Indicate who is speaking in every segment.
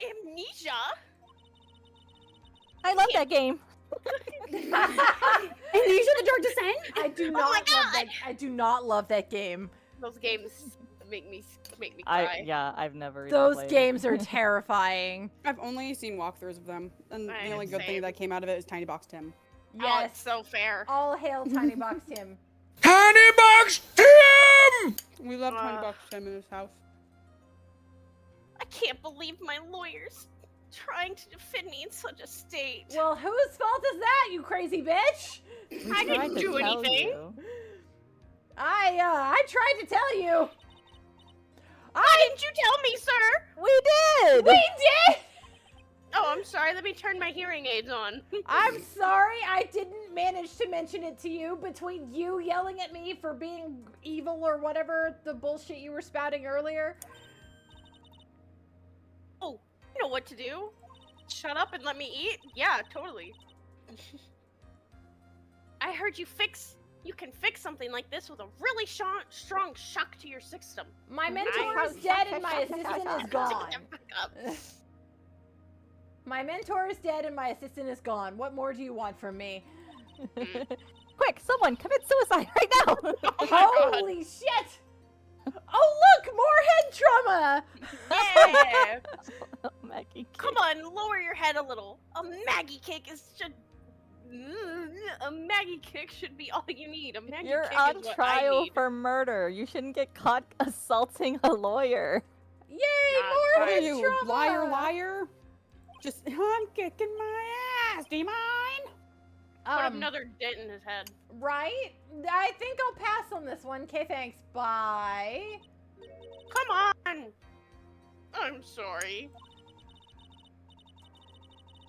Speaker 1: Amnesia?
Speaker 2: I love that game.
Speaker 3: Amnesia: The Dark Descent?
Speaker 4: I do
Speaker 1: my
Speaker 4: not love
Speaker 1: God!
Speaker 4: that. I do not love that game.
Speaker 1: Those games make me cry.
Speaker 2: I've never.
Speaker 4: Those
Speaker 2: played.
Speaker 4: games are terrifying.
Speaker 3: I've only seen walkthroughs of them, and the only good
Speaker 1: Same.
Speaker 3: thing that came out of it is Tiny Box Tim.
Speaker 1: Oh,
Speaker 4: Yes.
Speaker 1: it's so fair.
Speaker 4: All hail Tiny Box Tim.
Speaker 5: Tiny Box Tim!
Speaker 3: We love Tiny Box Tim in this house.
Speaker 1: I can't believe my lawyer's trying to defend me in such a state.
Speaker 4: Well, whose fault is that, you crazy bitch?
Speaker 1: I
Speaker 2: Tried
Speaker 1: didn't
Speaker 2: to
Speaker 1: do
Speaker 2: tell
Speaker 1: anything.
Speaker 2: you.
Speaker 4: I tried to tell you.
Speaker 1: Why didn't you tell me, sir?
Speaker 2: We did.
Speaker 4: We did.
Speaker 1: Oh, I'm sorry. Let me turn my hearing aids on.
Speaker 4: I'm sorry I didn't manage to mention it to you between you yelling at me for being evil or whatever the bullshit you were spouting earlier.
Speaker 1: Oh, you know what to do. Shut up and let me eat? Yeah, totally. I heard you can fix something like this with a really strong shock to your system.
Speaker 4: My mentor is dead and my assistant is gone. My mentor is dead and my assistant is gone. What more do you want from me?
Speaker 2: Quick, someone commit suicide right now.
Speaker 4: Holy shit! Oh look, more head trauma!
Speaker 1: Yeah!
Speaker 2: Maggie.
Speaker 1: Come on, lower your head a little. A Maggie kick should be all you need. A Maggie
Speaker 2: You're
Speaker 1: kick
Speaker 2: on
Speaker 1: is what I
Speaker 2: trial
Speaker 1: need.
Speaker 2: for murder. You shouldn't get caught assaulting a lawyer.
Speaker 4: Yay,
Speaker 1: Not
Speaker 4: more
Speaker 3: What are
Speaker 4: head
Speaker 3: you,
Speaker 4: trauma!
Speaker 3: liar, liar? Just, I'm kicking my ass. Do you mind?
Speaker 1: Put another dent in his head.
Speaker 4: Right? I think I'll pass on this one. Okay, thanks. Bye.
Speaker 1: Come on! I'm sorry.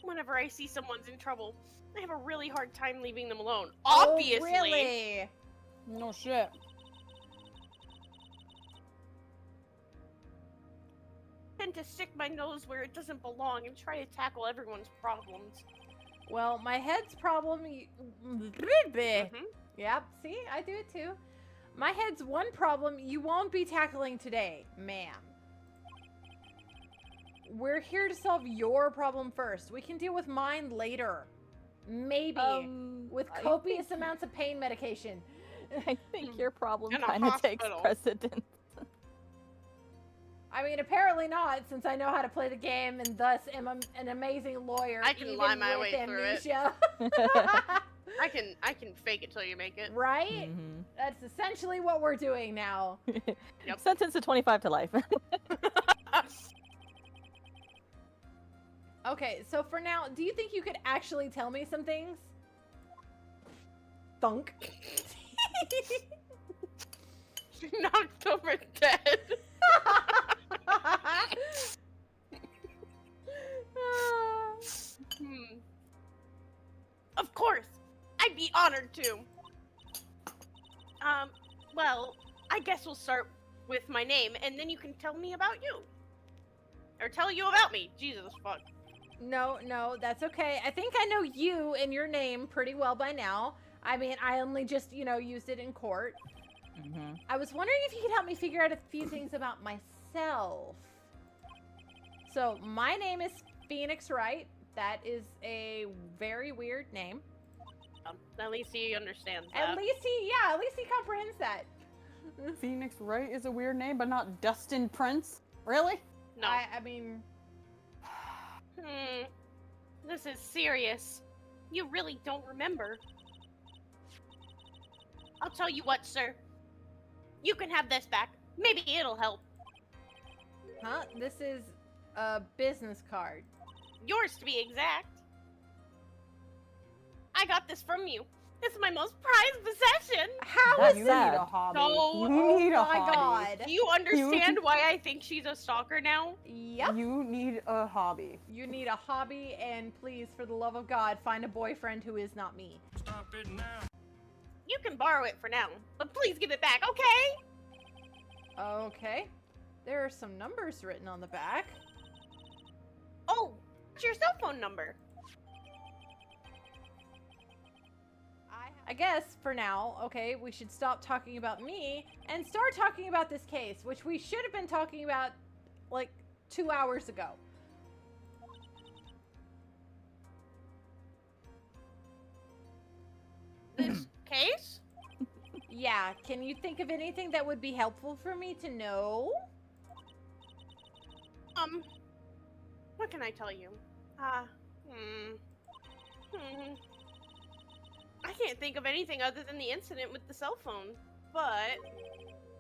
Speaker 1: Whenever I see someone's in trouble, I have a really hard time leaving them alone. Obviously!
Speaker 4: Oh, really?
Speaker 3: No shit.
Speaker 1: I tend to stick my nose where it doesn't belong and try to tackle everyone's problems.
Speaker 4: Well, my head's problem.
Speaker 1: Mhm.
Speaker 4: Yep, see, I do it too. My head's one problem you won't be tackling today, ma'am. We're here to solve your problem first. We can deal with mine later. Maybe. With
Speaker 2: I
Speaker 4: copious
Speaker 2: think-
Speaker 4: amounts of pain medication.
Speaker 2: I think your problem
Speaker 1: In a
Speaker 2: kind of takes
Speaker 1: hospital.
Speaker 2: precedence.
Speaker 4: I mean, apparently not, since I know how to play the game and thus am an amazing lawyer.
Speaker 1: I can
Speaker 4: even
Speaker 1: lie my
Speaker 4: with
Speaker 1: way through it.
Speaker 4: amnesia.
Speaker 1: I can fake it till you make it.
Speaker 4: Right?
Speaker 2: Mhm.
Speaker 4: That's essentially what we're doing now.
Speaker 1: Yep.
Speaker 2: Sentence to 25 to life.
Speaker 4: Okay, so for now, do you think you could actually tell me some things? Thunk.
Speaker 1: Knocked over dead. Of course, I'd be honored to. Well, I guess we'll start with my name, and then you can tell me about you. Or tell you about me. Jesus fuck.
Speaker 4: No, that's okay. I think I know you and your name pretty well by now. I mean, I only just, used it in court.
Speaker 2: Mhm.
Speaker 4: I was wondering if you could help me figure out a few things about myself. So, my name is Phoenix Wright. That is a very weird name.
Speaker 1: At least he understands that.
Speaker 4: At least he comprehends that.
Speaker 3: Phoenix Wright is a weird name, but not Dustin Prince. Really?
Speaker 1: No.
Speaker 4: I mean,
Speaker 1: This is serious. You really don't remember. I'll tell you what, sir. You can have this back. Maybe it'll help.
Speaker 4: huh? This is a business card.
Speaker 1: Yours, to be exact. I got this from you. This is my most prized possession.
Speaker 4: How
Speaker 2: That's
Speaker 4: is
Speaker 3: You
Speaker 2: sad.
Speaker 3: need a hobby.
Speaker 1: So-
Speaker 3: You need a
Speaker 4: Oh my
Speaker 3: hobby.
Speaker 4: god.
Speaker 1: Do you understand why I think she's a stalker now?
Speaker 4: Yep.
Speaker 3: You need a hobby.
Speaker 4: You need a hobby, and please, for the love of God, find a boyfriend who is not me.
Speaker 5: Stop it now.
Speaker 1: You can borrow it for now, but please give it back, okay?
Speaker 4: Okay. There are some numbers written on the back.
Speaker 1: Oh, what's your cell phone number?
Speaker 4: I guess, for now, okay, we should stop talking about me and start talking about this case, which we should have been talking about, like, 2 hours ago.
Speaker 1: case?
Speaker 4: Yeah, can you think of anything that would be helpful for me to know?
Speaker 1: What can I tell you? I can't think of anything other than the incident with the cell phone, but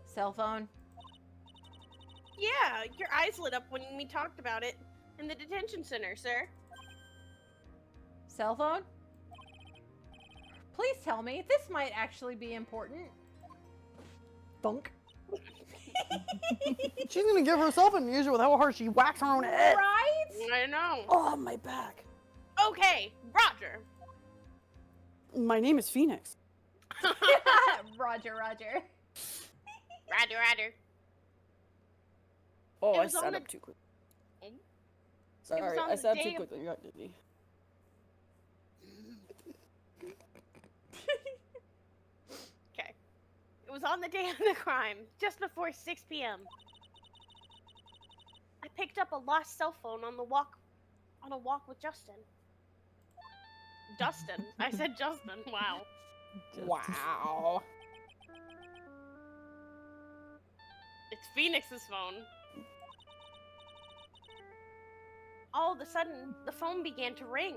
Speaker 4: Cell phone?
Speaker 1: yeah, your eyes lit up when we talked about it in the detention center, sir.
Speaker 4: Cell phone? Please tell me. This might actually be important. Thunk.
Speaker 3: She's gonna give herself amnesia with how hard she whacks her own head.
Speaker 4: Right?
Speaker 1: I know.
Speaker 3: Oh, my back.
Speaker 1: Okay, Roger.
Speaker 3: My name is Phoenix.
Speaker 4: Roger, Roger.
Speaker 1: Roger.
Speaker 3: Oh,
Speaker 1: It
Speaker 3: I
Speaker 1: was on
Speaker 3: sat
Speaker 1: the-
Speaker 3: up too quick.
Speaker 1: Oh.
Speaker 3: Sorry,
Speaker 1: on
Speaker 3: I
Speaker 1: the
Speaker 3: sat
Speaker 1: day
Speaker 3: too
Speaker 1: of-
Speaker 3: quickly. You got dizzy.
Speaker 1: Okay. It was on the day of the crime, just before 6 p.m. I picked up a lost cell phone on a walk with Justin. Dustin. I said Justin. Wow.
Speaker 3: Wow.
Speaker 1: It's Phoenix's phone. All of a sudden, the phone began to ring.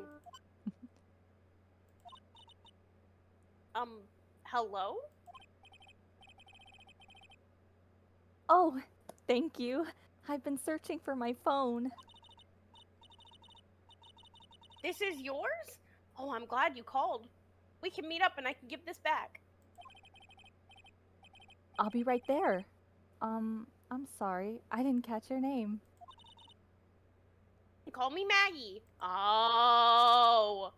Speaker 1: Hello?
Speaker 2: Oh, thank you. I've been searching for my phone.
Speaker 1: This is yours? Oh, I'm glad you called. We can meet up and I can give this back.
Speaker 2: I'll be right there. I'm sorry. I didn't catch your name.
Speaker 1: Call me Maggie. Oh.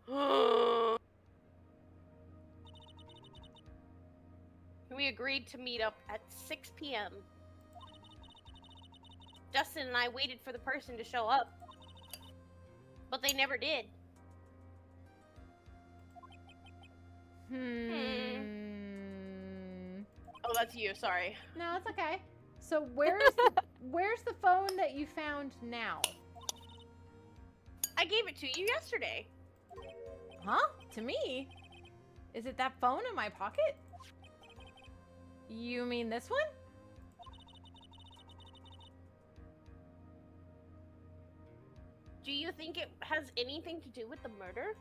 Speaker 1: We agreed to meet up at 6 p.m. Justin and I waited for the person to show up, but they never did. Oh, that's you. Sorry.
Speaker 4: No, it's okay. So where's the phone that you found now?
Speaker 1: I gave it to you yesterday.
Speaker 4: Huh? To me? Is it that phone in my pocket? You mean this one?
Speaker 1: Do you think it has anything to do with the murder?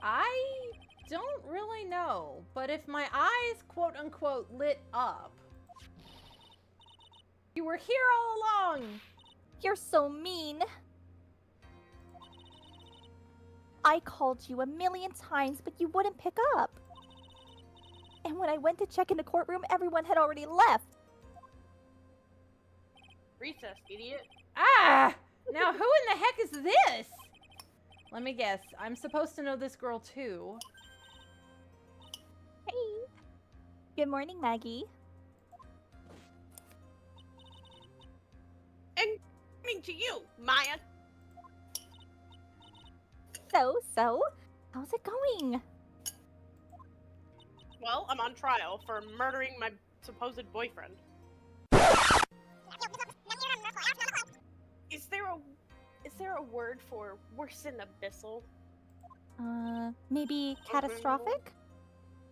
Speaker 4: I don't really know, but if my eyes quote-unquote lit up, you were here all along.
Speaker 2: You're so mean. I called you a million times, but you wouldn't pick up. And when I went to check in the courtroom, everyone had already left.
Speaker 1: Recess, idiot.
Speaker 4: Ah! Now who in the heck is this? Let me guess. I'm supposed to know this girl too.
Speaker 2: Hey. Good morning, Maggie.
Speaker 1: And coming to you, Maya.
Speaker 2: So, how's it going?
Speaker 1: Well, I'm on trial for murdering my supposed boyfriend. Is there a word for worse than abyssal?
Speaker 2: Maybe catastrophic?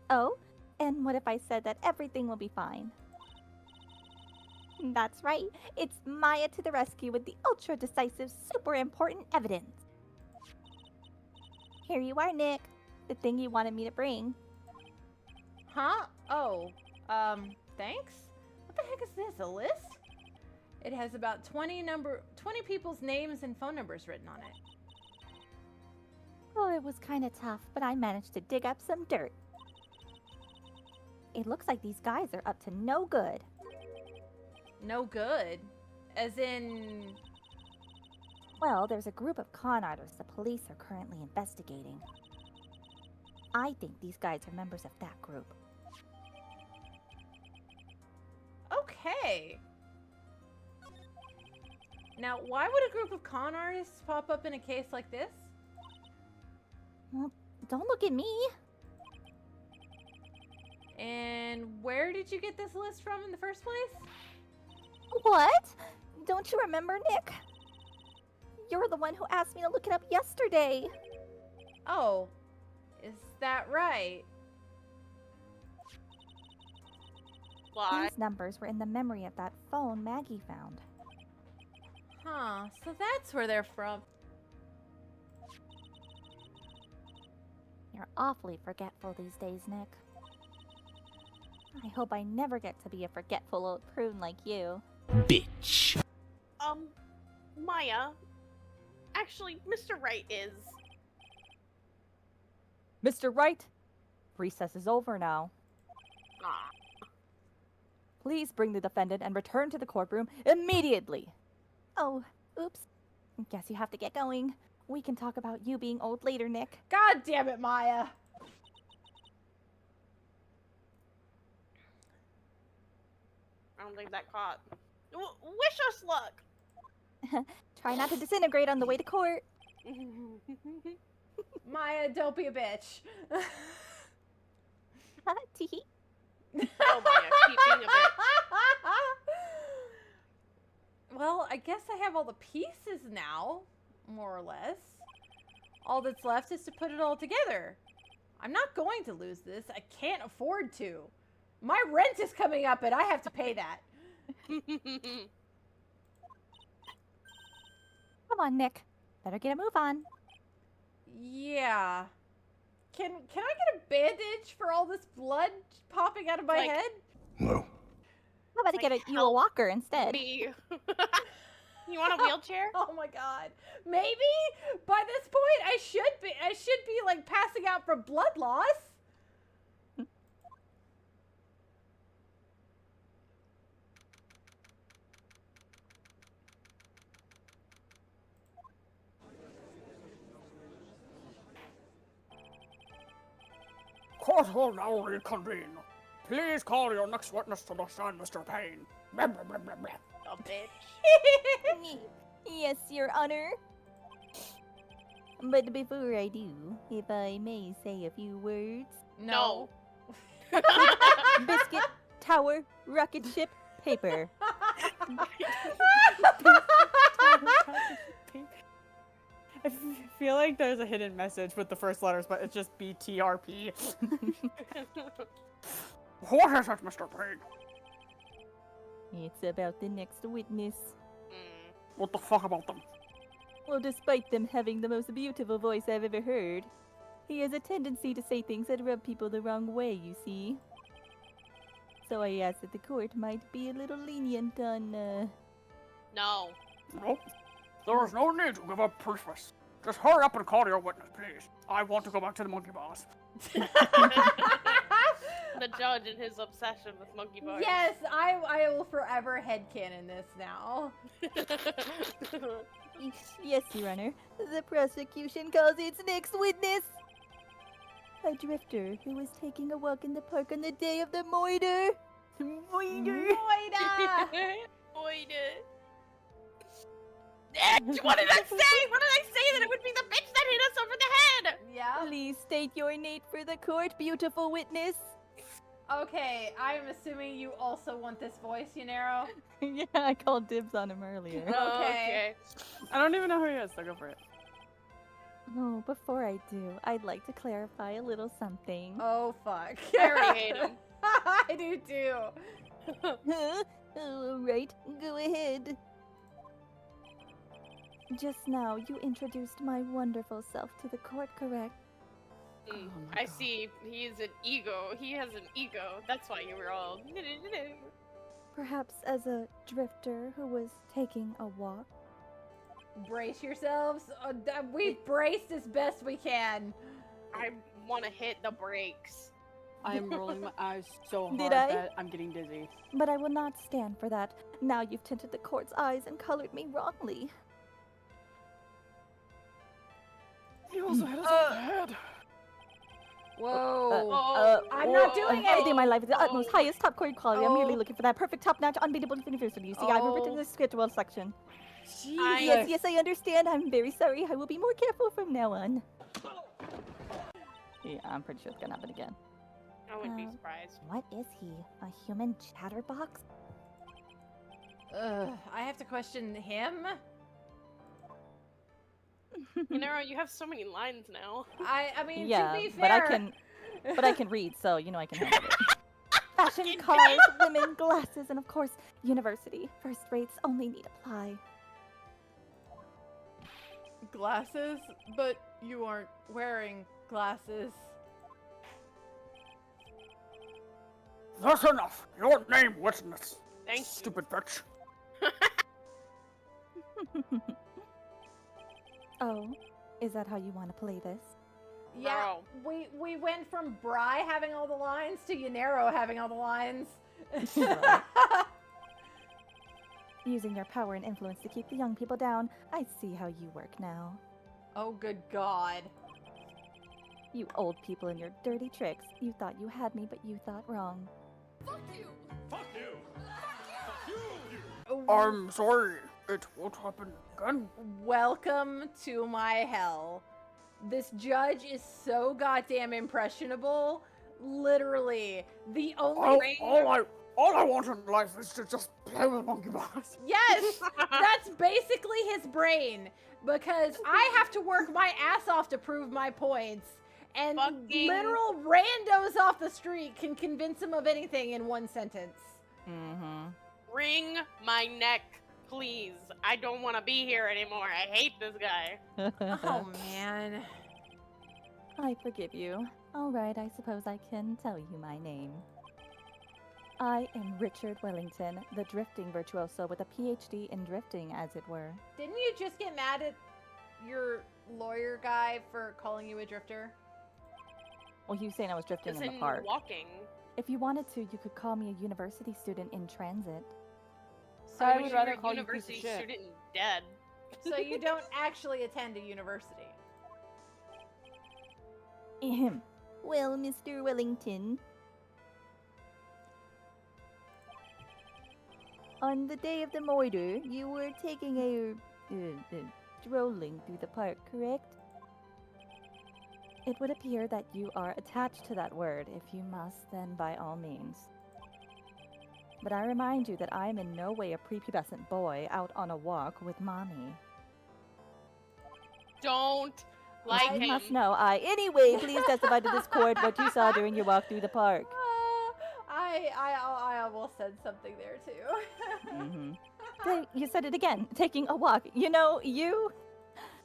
Speaker 2: Oh, and what if I said that everything will be fine? That's right. It's Maya to the rescue with the ultra decisive, super important evidence. Here you are, Nick. The thing you wanted me to bring.
Speaker 4: Huh? Oh, thanks? What the heck is this, a list? It has about 20 people's names and phone numbers written on it.
Speaker 2: Oh, it was kind of tough, but I managed to dig up some dirt. It looks like these guys are up to no good.
Speaker 4: No good? As in...
Speaker 2: Well, there's a group of con artists the police are currently investigating. I think these guys are members of that group.
Speaker 4: Okay. Now, why would a group of con artists pop up in a case like this?
Speaker 2: Well, don't look at me.
Speaker 4: And where did you get this list from in the first place?
Speaker 2: What? Don't you remember, Nick? You're the one who asked me to look it up yesterday.
Speaker 4: Oh, is that right?
Speaker 1: Why?
Speaker 2: These numbers were in the memory of that phone Maggie found.
Speaker 4: Huh, so that's where they're from.
Speaker 2: You're awfully forgetful these days, Nick. I hope I never get to be a forgetful old prune like you.
Speaker 5: Bitch.
Speaker 1: Maya. Actually, Mr. Wright is.
Speaker 2: Mr. Wright, recess is over now.
Speaker 1: Ah.
Speaker 2: Please bring the defendant and return to the courtroom immediately. Oh, oops. Guess you have to get going. We can talk about you being old later, Nick.
Speaker 4: God damn it, Maya.
Speaker 1: I don't think that caught. Wish us luck!
Speaker 2: Try not to disintegrate on the way to court.
Speaker 4: Maya, don't be a bitch.
Speaker 2: Tee.
Speaker 1: Oh, Maya, keep being a bitch.
Speaker 4: Well, I guess I have all the pieces now, more or less. All that's left is to put it all together. I'm not going to lose this. I can't afford to. My rent is coming up and I have to pay that.
Speaker 2: Come on, Nick. Better get a move on.
Speaker 4: Yeah. Can I get a bandage for all this blood popping out of my
Speaker 1: Like-
Speaker 4: head?
Speaker 5: No.
Speaker 2: How about to
Speaker 1: Like,
Speaker 2: get you a walker instead?
Speaker 1: Me. You want a wheelchair?
Speaker 4: Oh my god. Maybe by this point I should be like passing out from blood loss.
Speaker 3: Court will now reconvene. Please call your next witness to the stand, Mr. Payne. Blah, blah, blah, blah, blah.
Speaker 1: A bitch.
Speaker 2: Yes, Your Honor. But before I do, if I may say a few words.
Speaker 1: No.
Speaker 2: Biscuit, tower, rocket ship, paper.
Speaker 3: I feel like there's a hidden message with the first letters, but it's just BTRP. What is it, Mr. Payne?
Speaker 2: It's about the next witness.
Speaker 3: What the fuck about them?
Speaker 2: Well, despite them having the most beautiful voice I've ever heard, he has a tendency to say things that rub people the wrong way, you see. So I asked that the court might be a little lenient on,
Speaker 1: No.
Speaker 3: No. There is no need to give up preface. Just hurry up and call your witness, please. I want to go back to the monkey bars.
Speaker 1: The judge and his obsession with monkey bars.
Speaker 4: Yes, I will forever headcanon this now.
Speaker 2: Yes, Your Honor. The prosecution calls its next witness a drifter who was taking a walk in the park on the day of the murder.
Speaker 4: Moida!
Speaker 1: Oida. What did I say? What did I say? That it would be the bitch that hit us over the head?
Speaker 4: Yeah.
Speaker 2: Please state your name for the court, beautiful witness.
Speaker 4: Okay, I'm assuming you also want this voice, Yanero.
Speaker 2: Yeah, I called dibs on him earlier.
Speaker 4: Okay.
Speaker 3: I don't even know who he is, so go for it.
Speaker 2: Oh, before I do, I'd like to clarify a little something.
Speaker 4: Oh fuck.
Speaker 1: I already hate him.
Speaker 4: I do too.
Speaker 2: Huh? Oh, right. Go ahead. Just now, you introduced my wonderful self to the court, correct?
Speaker 1: Mm,
Speaker 3: Oh my
Speaker 1: I
Speaker 3: God.
Speaker 1: see. He's an ego. He has an ego. That's why you were all.
Speaker 2: Perhaps as a drifter who was taking a walk?
Speaker 4: Brace yourselves. We've braced as best we can.
Speaker 1: I want to hit the brakes.
Speaker 3: I am rolling my eyes so hard
Speaker 2: Did I?
Speaker 3: that I'm getting dizzy.
Speaker 2: But I will not stand for that. Now you've tinted the court's eyes and colored me wrongly.
Speaker 3: He also hit us on the head.
Speaker 4: Whoa. I'm not doing
Speaker 2: I
Speaker 4: it.
Speaker 2: do my life with the utmost
Speaker 1: Oh.
Speaker 2: highest top quality quality. I'm merely
Speaker 4: Oh.
Speaker 2: looking for that perfect top-notch, unbeatable university. You see, I've written
Speaker 4: Oh.
Speaker 2: the schedule section.
Speaker 1: I-
Speaker 2: Yes, yes, I understand. I'm very sorry. I will be more careful from now on. Yeah, I'm pretty sure it's gonna happen again.
Speaker 1: I wouldn't be surprised.
Speaker 2: What is he? A human chatterbox?
Speaker 4: I have to question him.
Speaker 1: Yanero, you have so many lines now.
Speaker 4: I mean,
Speaker 2: Yeah,
Speaker 4: to be
Speaker 2: but I
Speaker 4: fair.
Speaker 2: can read, so you know I can handle it. Fashion,
Speaker 1: Fucking
Speaker 2: cars, women, glasses, and of course, university. First rates only need apply.
Speaker 4: Glasses? But you aren't wearing glasses.
Speaker 3: That's enough. Your name, witness.
Speaker 1: Thank you.
Speaker 3: Stupid bitch.
Speaker 2: Oh, is that how you want to play this?
Speaker 4: Yeah, we went from Bri having all the lines to Yanero having all the lines.
Speaker 2: Using your power and influence to keep the young people down. I see how you work now.
Speaker 4: Oh, good God.
Speaker 2: You old people and your dirty tricks. You thought you had me, but you thought wrong.
Speaker 6: Fuck you! Fuck you! Fuck you!
Speaker 3: I'm sorry. It won't happen again.
Speaker 4: Welcome to my hell. This judge is so goddamn impressionable. Literally, the only
Speaker 3: All I want in life is to just play with monkey bars.
Speaker 4: Yes, that's basically his brain. Because I have to work my ass off to prove my points. And
Speaker 1: Fucking-
Speaker 4: literal randos off the street can convince him of anything in one sentence.
Speaker 2: Mm-hmm.
Speaker 1: Wring my neck, please. I don't want to be here anymore. I hate this guy.
Speaker 4: Oh, man.
Speaker 2: I forgive you. Alright, I suppose I can tell you my name. I am Richard Wellington, the drifting virtuoso with a PhD in drifting, as it were.
Speaker 4: Didn't you just get mad at your lawyer guy for calling you a drifter?
Speaker 2: Well, he was saying I was drifting
Speaker 1: Just
Speaker 2: in the park.
Speaker 1: walking.
Speaker 2: If you wanted to, you could call me a university student in transit.
Speaker 4: So
Speaker 6: I
Speaker 1: wish
Speaker 6: would
Speaker 1: you
Speaker 6: rather
Speaker 1: were a
Speaker 6: call you piece of
Speaker 1: university
Speaker 6: shit.
Speaker 1: student dead.
Speaker 4: So you don't actually attend a university.
Speaker 2: Ahem. Well, Mr. Wellington. On the day of the murder, you were taking a strolling through the park, correct? It would appear that you are attached to that word. If you must, then by all means. But I remind you that I am in no way a prepubescent boy out on a walk with mommy.
Speaker 1: Don't like
Speaker 2: You
Speaker 1: him.
Speaker 2: must know. Anyway, please testify to this court what you saw during your walk through the park.
Speaker 4: I almost said something there too.
Speaker 2: Mm-hmm. You said it again. Taking a walk. You know, you.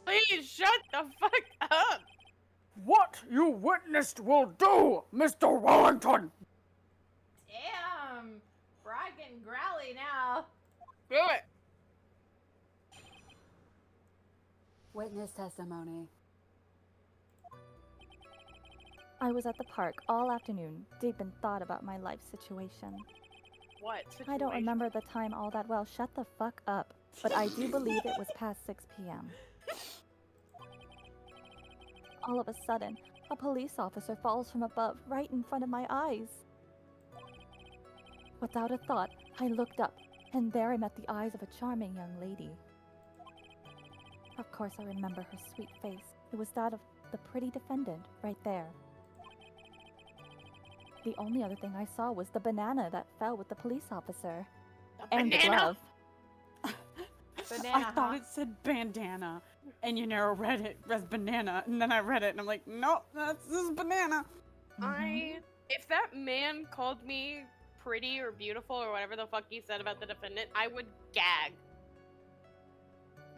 Speaker 1: Please shut the fuck up.
Speaker 3: What you witnessed will do, Mr. Wellington.
Speaker 4: Damn, Brad getting growly now.
Speaker 1: Do it.
Speaker 7: Witness testimony.
Speaker 2: I was at the park all afternoon, deep in thought about my life situation.
Speaker 1: What?
Speaker 2: I don't remember the time all that well. Shut the fuck up. But I do believe it was past 6 p.m. All of a sudden, a police officer falls from above, right in front of my eyes. Without a thought, I looked up, and there I met the eyes of a charming young lady. Of course, I remember her sweet face. It was that of the pretty defendant, right there. The only other thing I saw was the banana that fell with the police officer. And the
Speaker 1: banana?
Speaker 2: glove.
Speaker 4: Banana,
Speaker 6: I thought it said bandana, and Yanero read it as banana, and then I read it, and I'm like, nope, this is banana.
Speaker 1: If that man called me pretty or beautiful or whatever the fuck he said about the defendant, I would gag.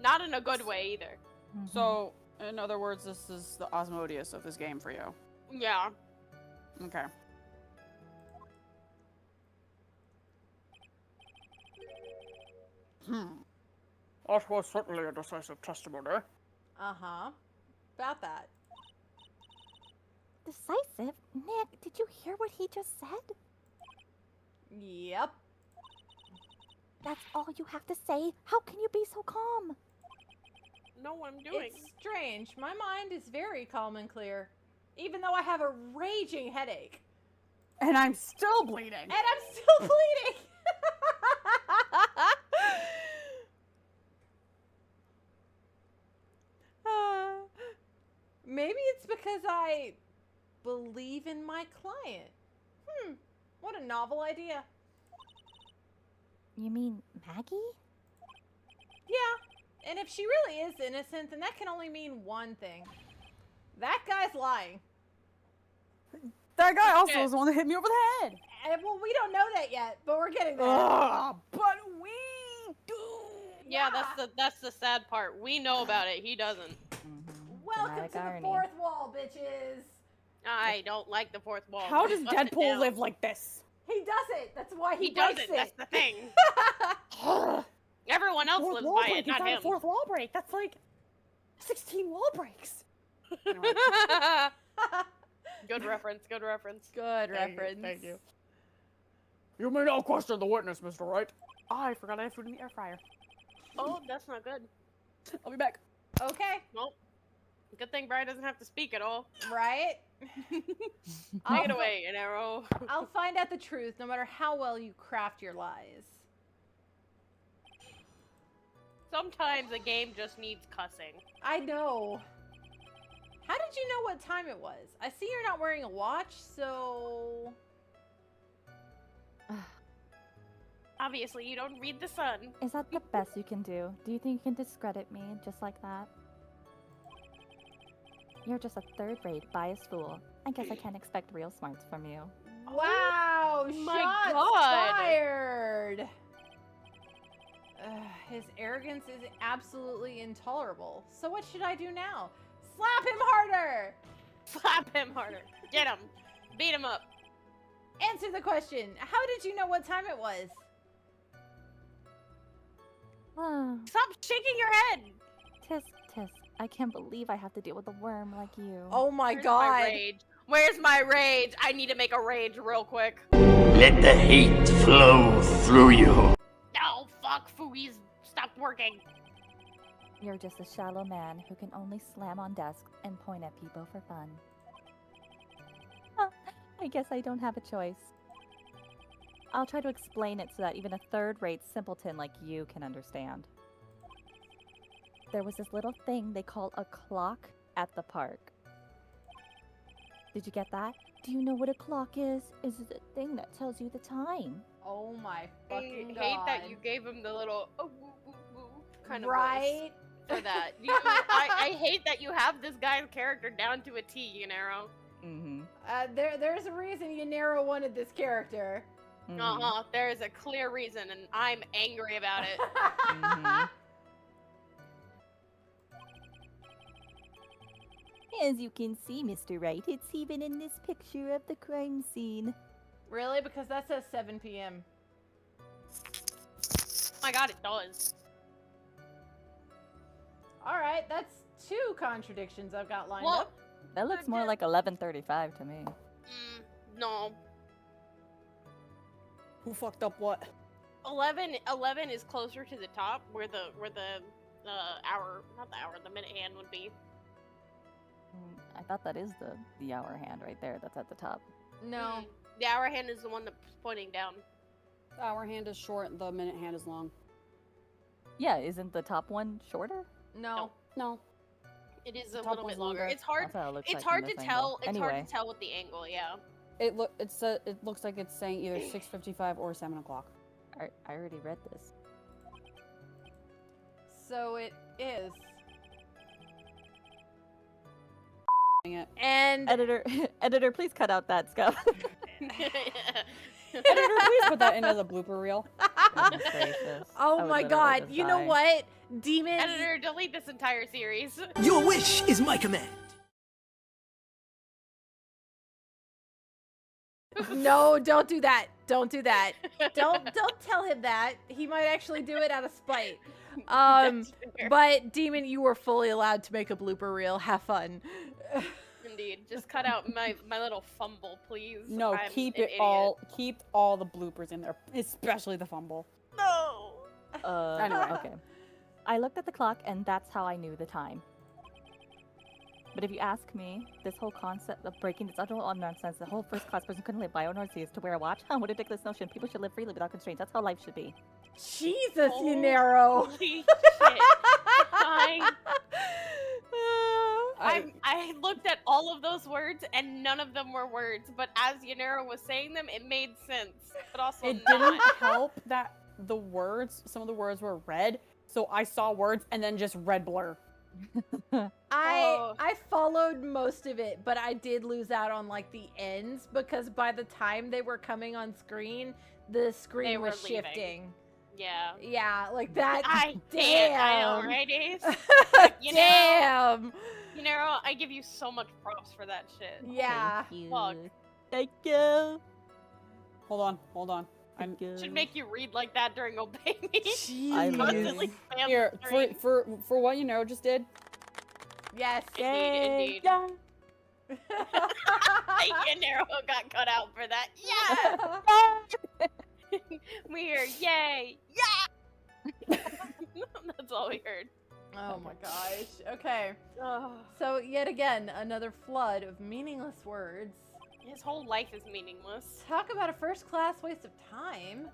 Speaker 1: Not in a good way either.
Speaker 6: So, in other words, this is the Osmodeus of this game for you.
Speaker 1: Yeah.
Speaker 6: Okay.
Speaker 3: That was certainly a decisive testimony.
Speaker 4: Uh-huh. About that.
Speaker 2: Decisive? Nick, did you hear what he just said?
Speaker 4: Yep.
Speaker 2: That's all you have to say? How can you be so calm?
Speaker 1: Know what I'm doing.
Speaker 4: It's strange. My mind is very calm and clear. Even though I have a raging headache.
Speaker 6: And I'm still bleeding.
Speaker 4: And I'm still bleeding! Maybe it's because I believe in my client. What a novel idea.
Speaker 2: You mean Maggie?
Speaker 4: Yeah, and if she really is innocent, then that can only mean one thing. That guy's lying.
Speaker 6: That guy also
Speaker 1: Okay.
Speaker 6: was the one that hit me over the head.
Speaker 4: Well, we don't know that yet, but we're getting there.
Speaker 6: But we do.
Speaker 1: Yeah, that's the sad part. We know about it. He doesn't.
Speaker 4: Welcome
Speaker 2: Dramatic
Speaker 4: to the
Speaker 2: irony.
Speaker 4: fourth wall, bitches.
Speaker 1: I don't like the fourth wall.
Speaker 6: How does
Speaker 1: Bust it
Speaker 6: Deadpool
Speaker 1: down.
Speaker 6: live like this?
Speaker 4: He doesn't. That's why he
Speaker 1: He
Speaker 4: breaks
Speaker 1: doesn't.
Speaker 4: it.
Speaker 1: That's the thing. Everyone else
Speaker 6: Fourth
Speaker 1: lives
Speaker 6: wall
Speaker 1: by
Speaker 6: break.
Speaker 1: it,
Speaker 6: It's
Speaker 1: not
Speaker 6: not a
Speaker 1: him.
Speaker 6: fourth wall break. That's like 16 wall breaks. Anyway.
Speaker 1: Good reference. Good reference.
Speaker 4: Good
Speaker 6: Thank you,
Speaker 4: reference.
Speaker 6: thank you.
Speaker 3: You may now question the witness, Mr. Wright.
Speaker 6: Oh, I forgot I have food in the air fryer.
Speaker 1: Oh, that's not good.
Speaker 6: I'll be back.
Speaker 4: Okay,
Speaker 1: Nope. Good thing Brian doesn't have to speak at all.
Speaker 4: right?
Speaker 1: Take
Speaker 4: I'll
Speaker 1: it away, an arrow.
Speaker 4: I'll find out the truth no matter how well you craft your lies.
Speaker 1: Sometimes a game just needs cussing.
Speaker 4: I know. How did you know what time it was? I see you're not wearing a watch, so...
Speaker 1: Obviously, you don't read the sun.
Speaker 2: Is that the best you can do? Do you think you can discredit me just like that? You're just a third-rate, biased fool. I guess I can't expect real smarts from you.
Speaker 4: Wow!
Speaker 1: my
Speaker 4: Shots
Speaker 1: God.
Speaker 4: fired! His arrogance is absolutely intolerable. So what should I do now? Slap him harder!
Speaker 1: Slap him harder. Get him. Beat him up.
Speaker 4: Answer the question. How did you know what time it was?
Speaker 2: Ah,
Speaker 1: Stop shaking your head.
Speaker 2: tisk, tisk. I can't believe I have to deal with a worm like you.
Speaker 4: Oh my
Speaker 1: Where's
Speaker 4: god.
Speaker 1: my rage? Where's my rage? I need to make a rage real quick.
Speaker 5: Let the hate flow through you.
Speaker 1: No, fuck, Fui's stopped working.
Speaker 2: You're just a shallow man who can only slam on desks and point at people for fun. Huh, I guess I don't have a choice. I'll try to explain it so that even a third-rate simpleton like you can understand. There was this little thing they call a clock at the park. Did you get that? Do you know what a clock is? Is it a thing that tells you the time?
Speaker 4: Oh my
Speaker 1: I
Speaker 4: fucking god.
Speaker 1: hate that you gave him the little oh, woo, woo, woo kind of voice
Speaker 4: Right?
Speaker 1: for that. I hate that you have this guy's character down to a T, Yanero.
Speaker 2: Mm-hmm.
Speaker 4: There's a reason Yanero wanted this character.
Speaker 1: Uh-huh. There is a clear reason, and I'm angry about it.
Speaker 2: Mhm. As you can see, Mr. Wright, it's even in this picture of the crime scene.
Speaker 4: Really? Because that says 7 p.m.
Speaker 1: Oh my god, it does.
Speaker 4: Alright, that's 2 contradictions I've got lined
Speaker 1: Well,
Speaker 4: up.
Speaker 2: That looks more like 11:35 to me.
Speaker 1: No.
Speaker 6: Who fucked up what?
Speaker 1: 11 is closer to the top where the hour, not the hour, the minute hand would be.
Speaker 2: I thought that is the hour hand right there. That's at the top.
Speaker 4: No.
Speaker 1: The hour hand is the one that's pointing down.
Speaker 6: The hour hand is short, the minute hand is long.
Speaker 2: Yeah, isn't the top one shorter?
Speaker 4: No.
Speaker 6: No.
Speaker 1: It is
Speaker 6: The
Speaker 1: a
Speaker 6: top
Speaker 1: little
Speaker 6: one's
Speaker 1: bit longer.
Speaker 6: longer.
Speaker 1: It's hard.
Speaker 2: That's how it looks
Speaker 1: It's
Speaker 2: like
Speaker 1: hard
Speaker 2: from
Speaker 1: to
Speaker 2: this
Speaker 1: tell.
Speaker 2: angle.
Speaker 1: It's
Speaker 2: Anyway,
Speaker 1: hard to tell with the angle. Yeah.
Speaker 6: It looks like it's saying either 6:55 or 7 o'clock.
Speaker 2: I already read this.
Speaker 4: So it is.
Speaker 6: Dang it.
Speaker 4: And
Speaker 2: Editor, please cut out that stuff.
Speaker 6: Editor, please put that in as a blooper reel.
Speaker 2: Goodness gracious. I
Speaker 4: oh
Speaker 2: would
Speaker 4: my
Speaker 2: literally
Speaker 4: god,
Speaker 2: just
Speaker 4: you know
Speaker 2: die.
Speaker 4: what? Demon.
Speaker 1: Editor, delete this entire series.
Speaker 5: Your wish is my command.
Speaker 4: No, don't do that. Don't do that. Don't tell him that. He might actually do it out of spite.
Speaker 1: That's fair.
Speaker 4: But Demon, you were fully allowed to make a blooper reel. Have fun.
Speaker 1: Indeed, just cut out my little fumble, please.
Speaker 6: No,
Speaker 1: I'm
Speaker 6: keep
Speaker 1: an
Speaker 6: it
Speaker 1: idiot.
Speaker 6: all. Keep all the bloopers in there, especially the fumble.
Speaker 1: No.
Speaker 6: Anyway.
Speaker 2: Okay. I looked at the clock, and that's how I knew the time. But if you ask me, this whole concept of breaking this utter nonsense, the whole first-class person couldn't live by own is to wear a watch? What a ridiculous notion. People should live freely without constraints. That's how life should be.
Speaker 4: Jesus,
Speaker 1: Oh.
Speaker 4: Yanero.
Speaker 1: Holy shit. I looked at all of those words and none of them were words, but as Yanero was saying them, it made sense. But also
Speaker 6: It
Speaker 1: not.
Speaker 6: didn't help that some of the words were red, so I saw words and then just red blur.
Speaker 4: I followed most of it, but I did lose out on like the ends because by the time they were coming on screen, the screen
Speaker 1: were
Speaker 4: was
Speaker 1: leaving.
Speaker 4: shifting.
Speaker 1: Yeah.
Speaker 4: Yeah, like that.
Speaker 1: I
Speaker 4: damn.
Speaker 1: know, right, Ace? You
Speaker 4: Damn.
Speaker 1: You know, I give you so much props for that shit.
Speaker 4: Yeah.
Speaker 2: Thank you.
Speaker 1: Fuck.
Speaker 2: Thank you.
Speaker 6: Hold on.
Speaker 2: Thank you.
Speaker 1: Should make you read like that during Obey Me.
Speaker 2: I
Speaker 1: Constantly spam
Speaker 6: Here,
Speaker 1: the screen.
Speaker 6: for what you know just did.
Speaker 4: Yes.
Speaker 1: Indeed.
Speaker 2: Yeah.
Speaker 1: Yanero got cut out for that. Yeah! We hear yay! Yeah! That's all we heard.
Speaker 4: Oh my gosh. Okay.
Speaker 1: Oh,
Speaker 4: So yet again, another flood of meaningless words.
Speaker 1: his whole life is meaningless.
Speaker 4: Talk about a first-class waste of time.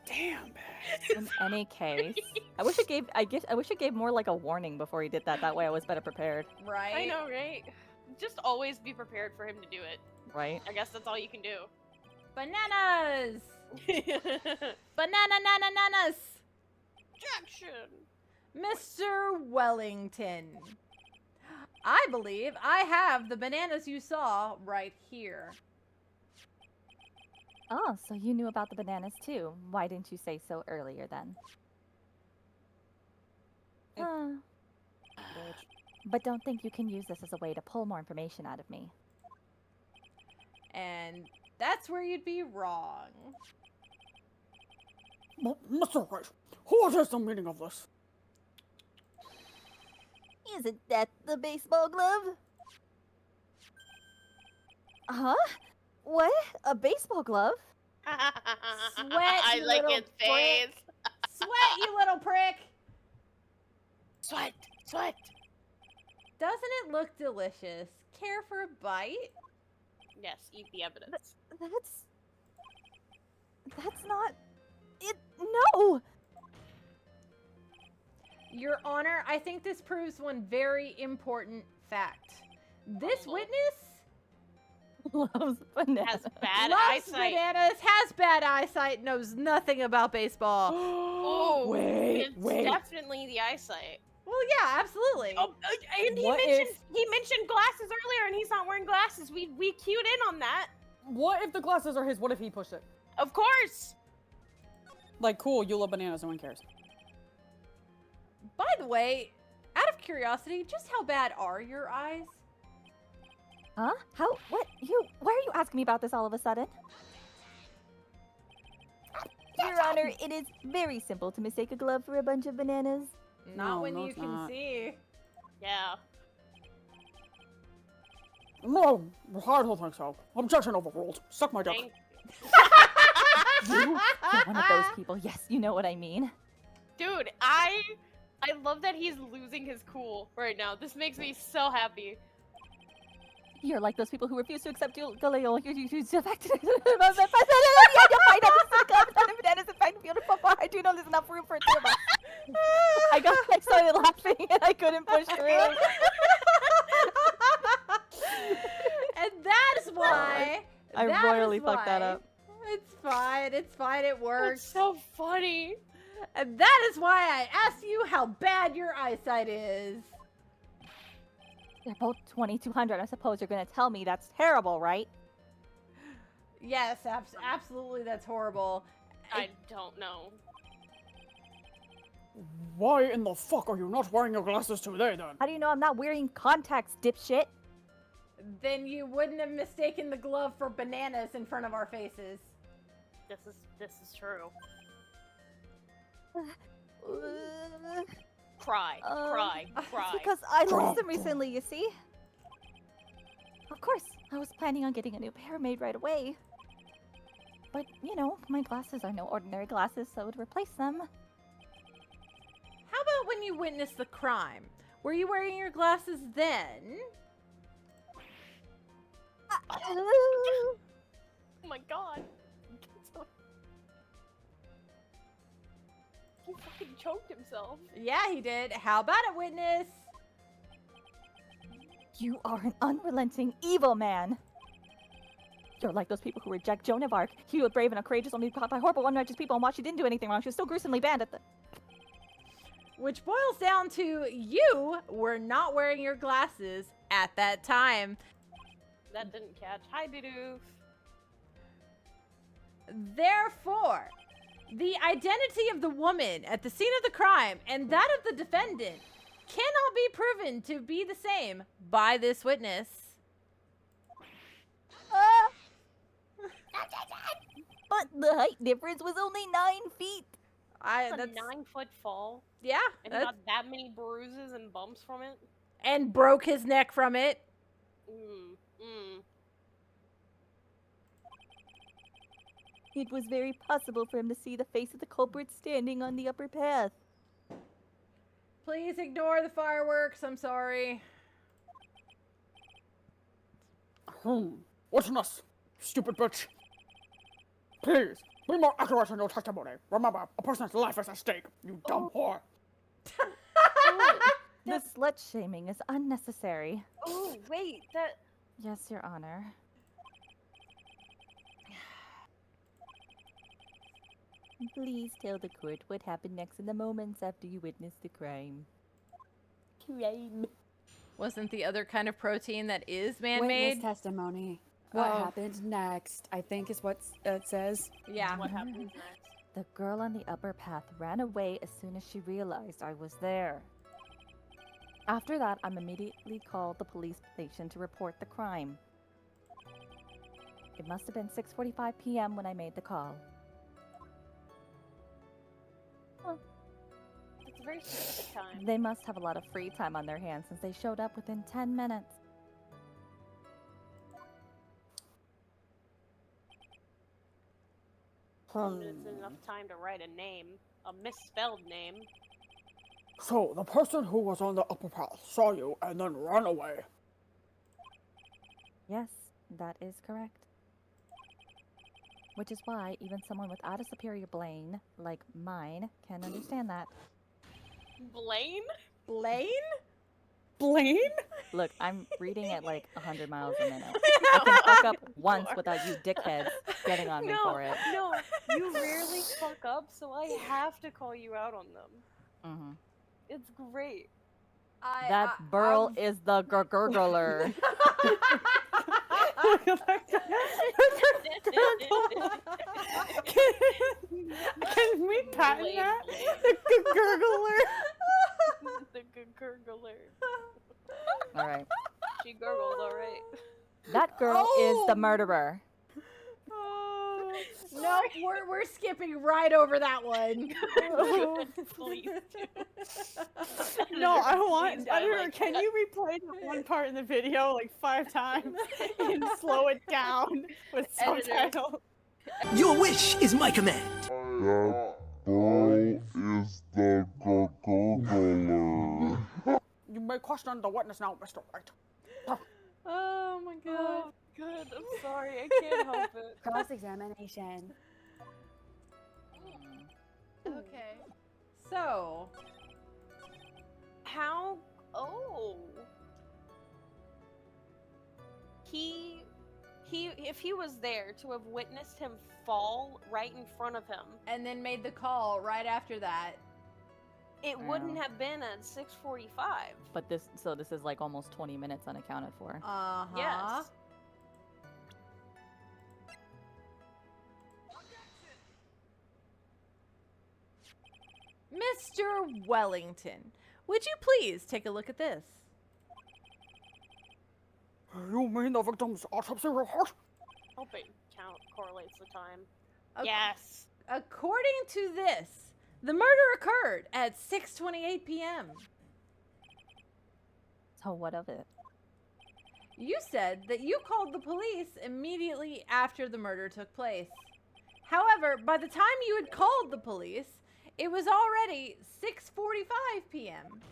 Speaker 3: Damn.
Speaker 2: In any case, I wish it gave more like a warning before he did that. That way I was better prepared.
Speaker 4: Right?
Speaker 1: I know, right? Just always be prepared for him to do it.
Speaker 2: Right?
Speaker 1: I guess that's all you can do.
Speaker 4: Bananas! Bananas!
Speaker 1: Jackson!
Speaker 4: Mr. Wellington. I believe I have the bananas you saw right here.
Speaker 2: Oh, so you knew about the bananas too. Why didn't you say so earlier then? But don't think you can use this as a way to pull more information out of me.
Speaker 4: And that's where you'd be wrong.
Speaker 3: Mr. Wright, what is the meaning of this?
Speaker 2: Isn't that the baseball glove? Huh? What? A baseball glove?
Speaker 1: I
Speaker 4: you
Speaker 1: like
Speaker 4: little
Speaker 1: his face.
Speaker 4: Sweat, you little prick!
Speaker 1: Sweat! Sweat!
Speaker 4: Doesn't it look delicious? Care for a bite?
Speaker 1: Yes, eat the evidence.
Speaker 2: That's not it. No.
Speaker 4: Your Honor, I think this proves one very important fact. This
Speaker 1: Oh.
Speaker 4: witness
Speaker 2: Loves bananas.
Speaker 1: Has bad
Speaker 4: loves
Speaker 1: eyesight.
Speaker 4: bananas, has bad eyesight, knows nothing about baseball.
Speaker 1: Oh,
Speaker 3: Wait,
Speaker 1: it's
Speaker 3: wait.
Speaker 1: definitely the eyesight.
Speaker 4: Well, yeah, absolutely.
Speaker 1: Oh, and
Speaker 6: What
Speaker 1: he mentioned glasses earlier, and he's not wearing glasses. We cued in on that.
Speaker 6: What if the glasses are his? What if he pushed it?
Speaker 1: Of course.
Speaker 6: Like, cool, you love bananas, no one cares.
Speaker 4: By the way, out of curiosity, just how bad are your eyes?
Speaker 2: Huh? How? What? Why are you asking me about this all of a sudden? Your Honor, it is very simple to mistake a glove for a bunch of bananas.
Speaker 4: Not
Speaker 6: No,
Speaker 4: when
Speaker 6: no,
Speaker 4: you
Speaker 6: it's
Speaker 4: can
Speaker 6: not.
Speaker 4: see.
Speaker 1: Yeah.
Speaker 3: No, I don't think so. Objection overruled. Suck my dick.
Speaker 1: Thank-
Speaker 2: You're one of those people. Yes, you know what I mean.
Speaker 1: Dude, I love that he's losing his cool right now. This makes me so happy.
Speaker 2: You're like those people who refuse to accept Galileo. You're affected. I do know there's enough room for two of us. I started laughing and I couldn't push through.
Speaker 4: And that's why.
Speaker 2: I
Speaker 4: that
Speaker 2: royally
Speaker 4: is
Speaker 2: fucked that
Speaker 4: why-
Speaker 2: up.
Speaker 4: It's fine. It's fine. It
Speaker 1: That's
Speaker 4: works.
Speaker 1: so funny.
Speaker 4: And that is why I asked you how bad your eyesight is.
Speaker 2: They're both 2200. I suppose you're gonna tell me that's terrible, right?
Speaker 4: Yes, absolutely. That's horrible.
Speaker 1: I don't know.
Speaker 3: Why in the fuck are you not wearing your glasses today, then?
Speaker 2: How do you know I'm not wearing contacts, dipshit?
Speaker 4: Then you wouldn't have mistaken the glove for bananas in front of our faces.
Speaker 1: This is true.
Speaker 2: Uh,
Speaker 1: Cry. Cry. Cry.
Speaker 2: Because I lost them recently, you see? Of course, I was planning on getting a new pair made right away. But, you know, my glasses are no ordinary glasses, so I would replace them.
Speaker 4: How about when you witnessed the crime? Were you wearing your glasses then?
Speaker 1: Oh my god. He fucking choked himself.
Speaker 4: Yeah, he did. How about it, witness?
Speaker 2: You are an unrelenting evil man. You're like those people who reject Joan of Arc. He was brave and courageous, only caught by horrible, unrighteous people, and while she didn't do anything wrong, she was still gruesomely banned at the...
Speaker 4: Which boils down to you were not wearing your glasses at that time.
Speaker 1: That didn't catch. Hi, Bidoof.
Speaker 4: Therefore, the identity of the woman at the scene of the crime and that of the defendant cannot be proven to be the same by this witness.
Speaker 2: But the height difference was only 9 feet.
Speaker 1: That's a 9-foot fall.
Speaker 4: Yeah,
Speaker 1: And he got that many bruises and bumps from it.
Speaker 4: and broke his neck from it.
Speaker 2: It was very possible for him to see the face of the culprit standing on the upper path.
Speaker 4: Please ignore the fireworks. I'm sorry.
Speaker 3: Witness, stupid bitch. Please, be more accurate in your testimony. Remember, a person's life is at stake, you dumb whore.
Speaker 2: The slut shaming is unnecessary.
Speaker 1: Oh, wait, that...
Speaker 2: Yes, Your Honor. Please tell the court what happened next in the moments after you witnessed the crime.
Speaker 4: Wasn't the other kind of protein that is
Speaker 7: Witness
Speaker 4: man-made?
Speaker 7: testimony. What
Speaker 4: Oh.
Speaker 7: happened next, I think is what it says.
Speaker 4: Yeah.
Speaker 1: What happens next?
Speaker 2: The girl on the upper path ran away as soon as she realized I was there. After that, I immediately called the police station to report the crime. It must have been 6:45 p.m. when I made the call.
Speaker 1: It's a very specific time.
Speaker 2: They must have a lot of free time on their hands since they showed up within 10 minutes.
Speaker 1: It's enough time to write a name. A misspelled name.
Speaker 3: So, the person who was on the upper path saw you and then ran away.
Speaker 2: Yes, that is correct. Which is why even someone without a superior brain like mine can understand that.
Speaker 1: Blaine?
Speaker 4: Blaine?
Speaker 6: Blaine?
Speaker 2: Look, I'm reading at like 100 miles a minute. I can fuck up once without you dickheads getting on me for it.
Speaker 1: No, you rarely fuck up, so I have to call you out on them.
Speaker 2: Mm-hmm.
Speaker 1: It's great.
Speaker 2: That burl is the gurgler.
Speaker 6: Can we patent
Speaker 1: Blaine,
Speaker 6: that?
Speaker 1: Blaine.
Speaker 6: The gurgler.
Speaker 1: The gurgler.
Speaker 2: Alright.
Speaker 1: She gurgled, alright.
Speaker 2: That girl is the murderer.
Speaker 4: No, we're skipping right over that one.
Speaker 1: Please do.
Speaker 6: No, I want.
Speaker 1: Please
Speaker 6: I don't know.
Speaker 1: highlight
Speaker 6: Can
Speaker 1: that.
Speaker 6: you replay that one part in the video like 5 times and slow it down with
Speaker 1: Editor.
Speaker 6: subtitles?
Speaker 8: Your wish is my command.
Speaker 5: That boy is the gurgler.
Speaker 3: You may question the witness now, Mr. White.
Speaker 4: Oh my god.
Speaker 1: Oh, good. I'm sorry. I can't help it.
Speaker 7: Cross-examination.
Speaker 4: Okay. So,
Speaker 1: How? Oh. If he was there to have witnessed him fall right in front of him,
Speaker 4: and then made the call right after that.
Speaker 1: it wouldn't have been at 6:45.
Speaker 2: But this is like almost 20 minutes unaccounted for.
Speaker 4: Uh-huh.
Speaker 1: Yes.
Speaker 4: Mr. Wellington, would you please take a look at this?
Speaker 3: You mean the victim's autopsy report?
Speaker 1: Hope it correlates the time.
Speaker 4: Ac-
Speaker 1: Yes.
Speaker 4: According to this, the murder occurred at 6:28 p.m.
Speaker 2: So what of it?
Speaker 4: You said that you called the police immediately after the murder took place. However, by the time you had called the police, it was already 6:45 p.m.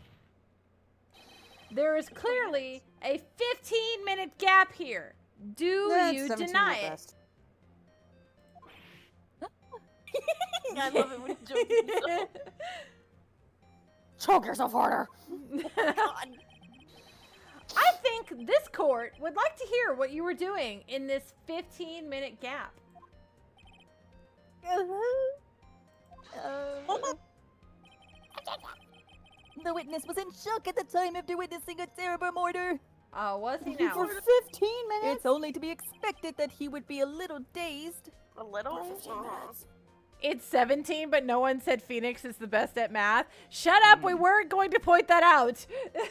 Speaker 4: There is clearly a 15-minute gap here. Do you deny it?
Speaker 1: I love it when he jokes himself.
Speaker 3: Choke yourself harder.
Speaker 1: God.
Speaker 4: I think this court would like to hear what you were doing in this 15-minute gap.
Speaker 2: The witness was in shock at the time after witnessing a terrible murder.
Speaker 4: Oh, was he now?
Speaker 6: For 15 minutes?
Speaker 2: It's only to be expected that he would be a little dazed.
Speaker 1: A little?
Speaker 4: It's 17, but no one said Phoenix is the best at math. Shut up, we weren't going to point that out.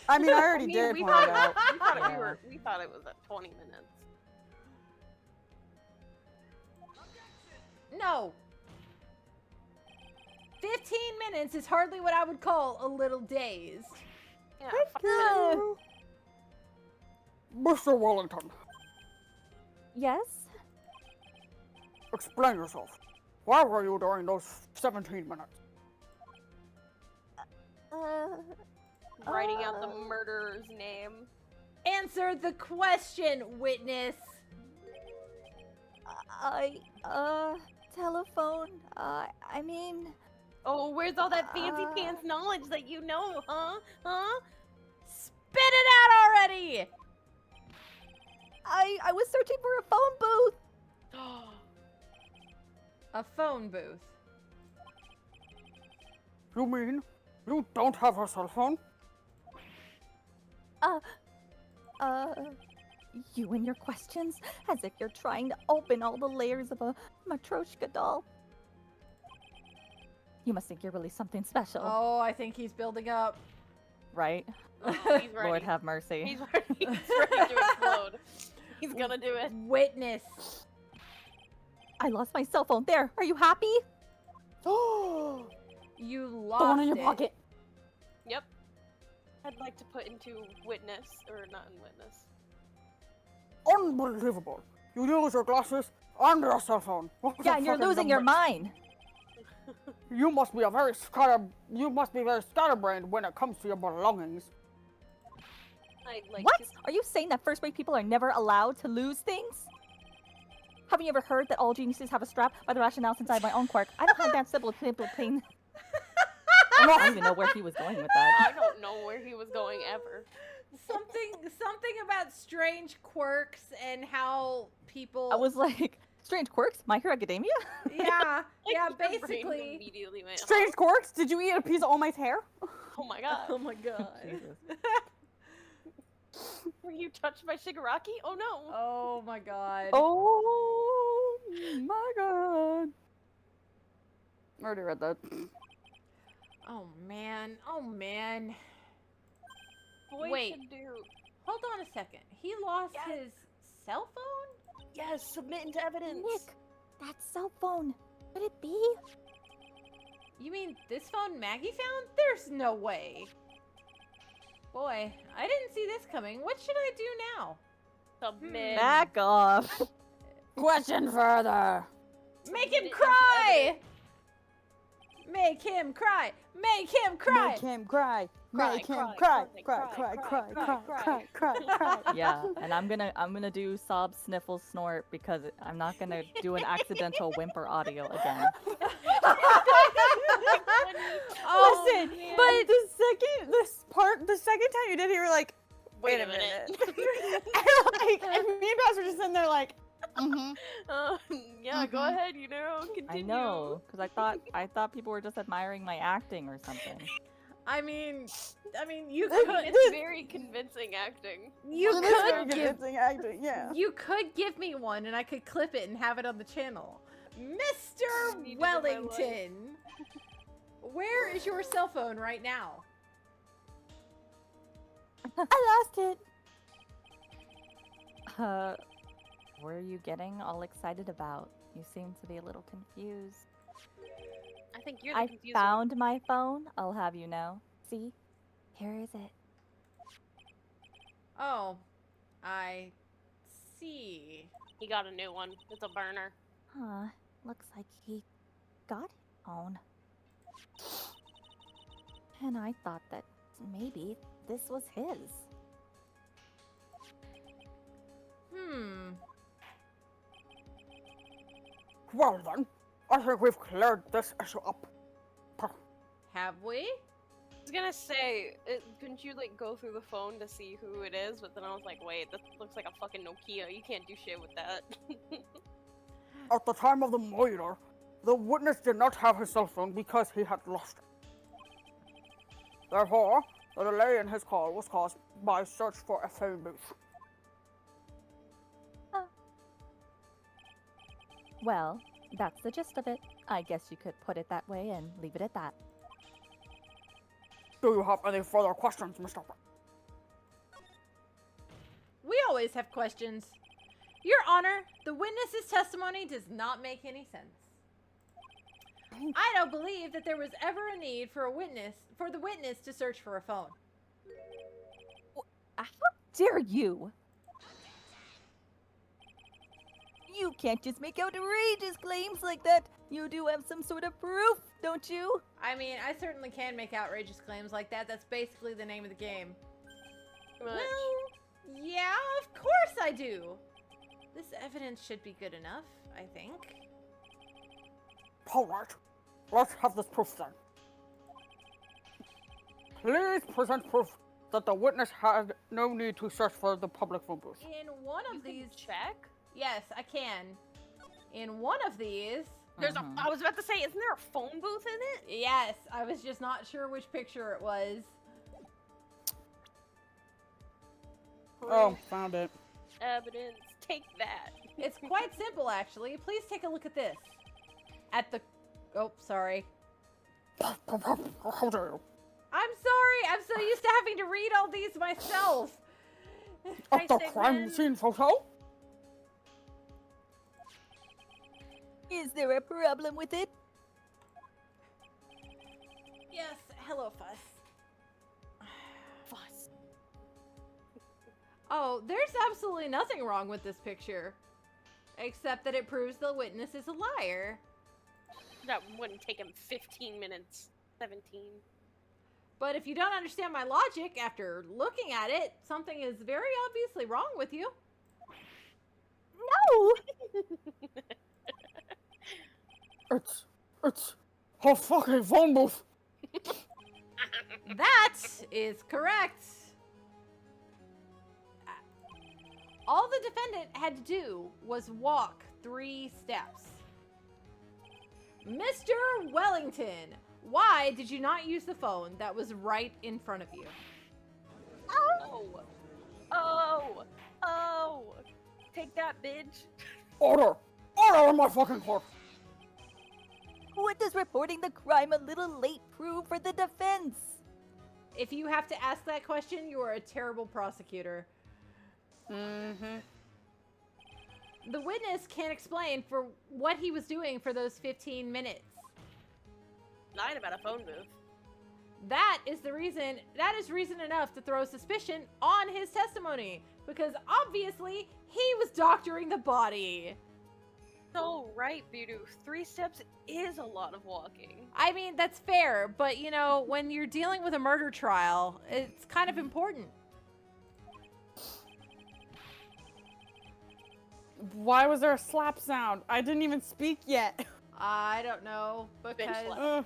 Speaker 6: I mean, I already did
Speaker 1: we
Speaker 6: point it
Speaker 1: thought,
Speaker 6: out.
Speaker 1: we thought it was at 20 minutes.
Speaker 4: No. 15 minutes is hardly what I would call a little dazed.
Speaker 1: Yeah,
Speaker 2: No.
Speaker 3: Mr. Wellington,
Speaker 2: Yes?
Speaker 3: explain yourself. Where were you during those 17 minutes?
Speaker 1: writing out the murderer's name.
Speaker 4: Answer the question, witness.
Speaker 2: Telephone, I mean...
Speaker 1: Oh, where's all that fancy pants knowledge that you know, huh? Huh?
Speaker 4: Spit it out already!
Speaker 2: I was searching for a phone booth!
Speaker 4: A phone booth.
Speaker 3: You mean you don't have a cell phone?
Speaker 2: You and your questions, as if you're trying to open all the layers of a Matryoshka doll. You must think you're really something special,
Speaker 4: Oh, I think he's building up.
Speaker 2: right?
Speaker 1: He's ready.
Speaker 2: Lord have mercy.
Speaker 1: He's ready. He's ready to explode. He's gonna do it.
Speaker 4: Witness.
Speaker 2: I lost my cell phone. There, are you happy?
Speaker 4: You lost
Speaker 6: The one in your
Speaker 4: it.
Speaker 6: pocket.
Speaker 1: Yep. I'd like to put into witness, or not in witness.
Speaker 3: Unbelievable. You lose your glasses and your cell phone. What
Speaker 2: Yeah,
Speaker 3: a
Speaker 2: and you're
Speaker 3: fucking
Speaker 2: losing your
Speaker 3: number.
Speaker 2: mind.
Speaker 3: You must be very scatterbrained when it comes to your belongings.
Speaker 1: I'd like
Speaker 2: What?
Speaker 1: to.
Speaker 2: Are you saying that first grade people are never allowed to lose things? Haven't you ever heard that all geniuses have a strap? By the rationale, since I have my own quirk, I don't have that simple pain. I don't even know where he was going with that.
Speaker 1: I don't know where he was going ever.
Speaker 4: Something about strange quirks and how people.
Speaker 2: I was like, strange quirks? My Hero Academia?
Speaker 4: Yeah,
Speaker 1: Like,
Speaker 4: yeah,
Speaker 1: your brain
Speaker 4: basically.
Speaker 1: immediately went,
Speaker 6: Strange quirks? Did you eat a piece of All Might's hair?
Speaker 1: Oh my god.
Speaker 4: Oh my god.
Speaker 2: Jesus.
Speaker 1: Were you touched by Shigaraki? Oh no.
Speaker 4: Oh my god.
Speaker 6: Oh my god. I already read that.
Speaker 4: Oh man. Oh man.
Speaker 1: Boy
Speaker 4: Wait.
Speaker 1: should do.
Speaker 4: Hold on a second. He lost
Speaker 1: Yes.
Speaker 4: his cell phone?
Speaker 1: Yes, submit into evidence.
Speaker 2: Nick, that cell phone. Could it be?
Speaker 4: You mean this phone Maggie found? There's no way. Boy, I didn't see this coming. What should I do now?
Speaker 1: Submit.
Speaker 2: Back off.
Speaker 6: Question further.
Speaker 4: Make him
Speaker 1: Submit into
Speaker 4: cry!
Speaker 1: evidence.
Speaker 4: Make him cry! Make him cry!
Speaker 6: Make him cry.
Speaker 1: Cry,
Speaker 6: Make him
Speaker 1: cry,
Speaker 6: cry.
Speaker 1: cry,
Speaker 6: Cry,
Speaker 1: cry,
Speaker 6: cry,
Speaker 1: cry,
Speaker 6: cry, cry, cry, cry.
Speaker 2: Yeah, and I'm gonna do sob, sniffle, snort because I'm not gonna do an accidental whimper audio again.
Speaker 4: Oh,
Speaker 6: Listen,
Speaker 4: man.
Speaker 6: but the second time you did it, you were like,
Speaker 1: Wait a minute.
Speaker 6: and me and Bass were just sitting there like,
Speaker 1: Yeah, go ahead, you know, continue.
Speaker 2: I know, because I thought people were just admiring my acting or something.
Speaker 4: I mean, you
Speaker 6: This-
Speaker 4: could,
Speaker 1: It's very convincing acting.
Speaker 4: you
Speaker 6: it is very
Speaker 4: could give,
Speaker 6: convincing acting, yeah.
Speaker 4: you could give me one, and I could clip it and have it on the channel. Mr.
Speaker 1: Needed in my life.
Speaker 4: Wellington, where is your cell phone right now?
Speaker 2: I lost it. What are you getting all excited about? You seem to be a little confused.
Speaker 1: I think you're the
Speaker 2: I
Speaker 1: confused one.
Speaker 2: found my phone, I'll have you know. See? Here is it.
Speaker 4: Oh, I see.
Speaker 1: He got a new one. It's a burner.
Speaker 2: Huh. Looks like he got his own. And I thought that maybe this was his.
Speaker 3: Well then, I think we've cleared this issue up.
Speaker 4: Have we?
Speaker 1: I was gonna say, couldn't you like go through the phone to see who it is? But then I was like, wait, this looks like a fucking Nokia. You can't do shit with that.
Speaker 3: At the time of the murder, the witness did not have his cell phone because he had lost it. Therefore, the delay in his call was caused by search for a phone booth.
Speaker 2: Well, that's the gist of it. I guess you could put it that way and leave it at that.
Speaker 3: Do you have any further questions, Mr. White?
Speaker 4: We always have questions. Your Honor, the witness's testimony does not make any sense. I don't believe that there was ever a need for the witness to search for a phone.
Speaker 2: How dare you? You can't just make outrageous claims like that. You do have some sort of proof, don't you?
Speaker 4: I mean, I certainly can make outrageous claims like that. That's basically the name of the game.
Speaker 1: Much.
Speaker 4: Well, yeah, of course I do. This evidence should be good enough, I think.
Speaker 3: Alright, let's have this proof then. Please present proof that the witness had no need to search for the public phone booth.
Speaker 4: In one of
Speaker 1: You
Speaker 4: these...
Speaker 1: can check?
Speaker 4: Yes, I can. In one of these...
Speaker 1: There's I was about to say, isn't there a phone booth in it?
Speaker 4: Yes, I was just not sure which picture it was.
Speaker 6: Oh, found it.
Speaker 1: Evidence. Take that.
Speaker 4: It's quite simple, actually. Please take a look at this. At the... Oh, sorry.
Speaker 3: How dare you?
Speaker 4: I'm sorry. I'm so used to having to read all these myself.
Speaker 3: At the crime scene photo?
Speaker 2: Is there a problem with it?
Speaker 4: Yes, hello, Fuss.
Speaker 1: Fuss.
Speaker 4: Oh, there's absolutely nothing wrong with this picture. Except that it proves the witness is a liar.
Speaker 1: That wouldn't take him 15 minutes. 17.
Speaker 4: But if you don't understand my logic after looking at it, something is very obviously wrong with you.
Speaker 2: No!
Speaker 3: It's a fucking phone booth.
Speaker 4: That is correct. All the defendant had to do was walk 3 steps. Mr. Wellington, why did you not use the phone that was right in front of you?
Speaker 1: Oh. Oh. Oh. Take that, bitch.
Speaker 3: Order! Order in my fucking court!
Speaker 2: What does reporting the crime a little late prove for the defense?
Speaker 4: If you have to ask that question, you are a terrible prosecutor.
Speaker 3: Mm-hmm.
Speaker 4: The witness can't explain for what he was doing for those 15 minutes.
Speaker 1: Lying about a phone booth.
Speaker 4: That is reason enough to throw suspicion on his testimony, because obviously he was doctoring the body.
Speaker 1: So right, Voodoo. 3 steps is a lot of walking.
Speaker 4: I mean, that's fair, but you know, when you're dealing with a murder trial, it's kind of important.
Speaker 6: Why was there a slap sound? I didn't even speak yet.
Speaker 4: I don't know,
Speaker 1: slap.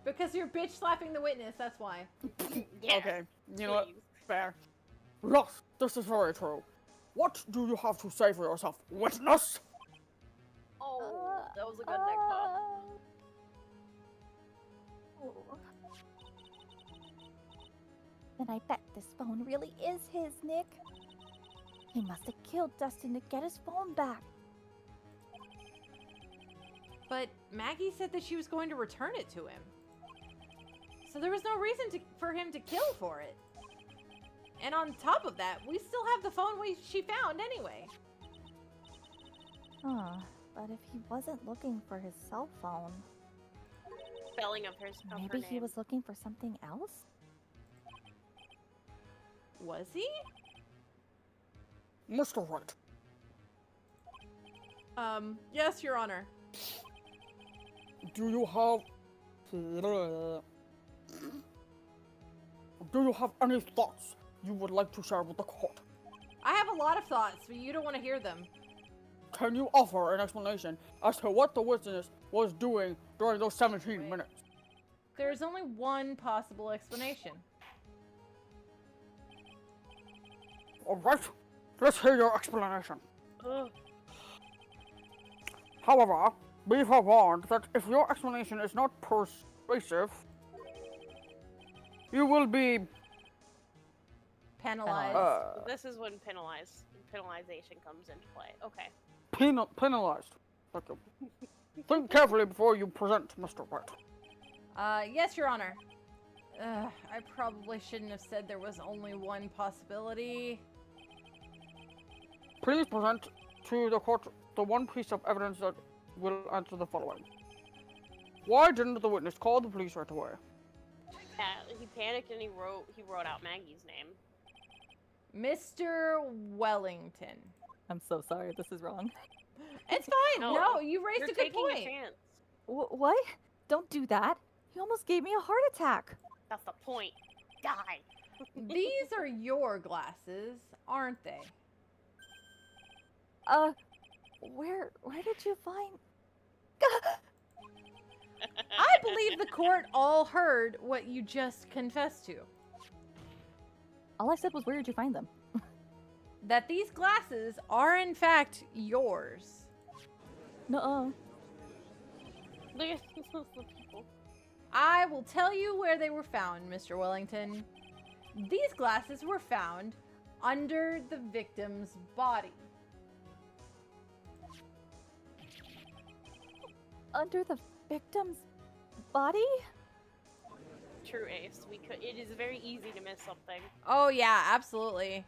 Speaker 4: because you're bitch slapping the witness, that's why.
Speaker 1: Yeah.
Speaker 3: Okay, you know what?
Speaker 1: Please.
Speaker 3: Fair. Yes, this is very true. What do you have to say for yourself, witness?
Speaker 1: Oh, that was a good neck pop.
Speaker 2: Then I bet this phone really is his, Nick. He must have killed Dustin to get his phone back.
Speaker 4: But Maggie said that she was going to return it to him. So there was no reason for him to kill for it. And on top of that, we still have the phone she found anyway.
Speaker 2: Huh, but if he wasn't looking for his cell phone,
Speaker 1: Spelling of her
Speaker 2: maybe he
Speaker 1: name.
Speaker 2: was looking for something else?
Speaker 4: Was he?
Speaker 3: Mr. Wright,
Speaker 4: Yes, Your Honor.
Speaker 3: do you have any thoughts you would like to share with the court?
Speaker 4: I have a lot of thoughts, but you don't want to hear them.
Speaker 3: Can you offer an explanation as to what the witness was doing during those 17 minutes?
Speaker 4: There's only one possible explanation.
Speaker 3: Alright, let's hear your explanation.
Speaker 1: Ugh.
Speaker 3: However, be forewarned that if your explanation is not persuasive, You will be
Speaker 4: Penalized.
Speaker 1: This is when penalization comes into play. Okay.
Speaker 3: penalized. Thank you. Think carefully before you present, Mr. White.
Speaker 4: Yes, Your Honor. I probably shouldn't have said there was only one possibility.
Speaker 3: Please present to the court the one piece of evidence that will answer the following. Why didn't the witness call the police right away?
Speaker 1: He panicked and he wrote out Maggie's name.
Speaker 4: Mr. Wellington.
Speaker 2: I'm so sorry, this is wrong.
Speaker 4: It's fine.
Speaker 1: No,
Speaker 4: No, you raised
Speaker 1: You're
Speaker 4: a good
Speaker 1: taking
Speaker 4: point.
Speaker 1: a chance.
Speaker 2: What? Don't do that. You almost gave me a heart attack.
Speaker 1: That's the point. Die.
Speaker 4: These are your glasses, aren't they?
Speaker 2: Where did you find...
Speaker 4: I believe the court all heard what you just confessed to.
Speaker 2: All I said was, where did you find them?
Speaker 4: That these glasses are in fact yours.
Speaker 2: No.
Speaker 1: Look at the people.
Speaker 4: I will tell you where they were found, Mr. Wellington. These glasses were found under the victim's body.
Speaker 2: Under the victim's body?
Speaker 1: True, Ace. It is very easy to miss something.
Speaker 4: Oh yeah, absolutely.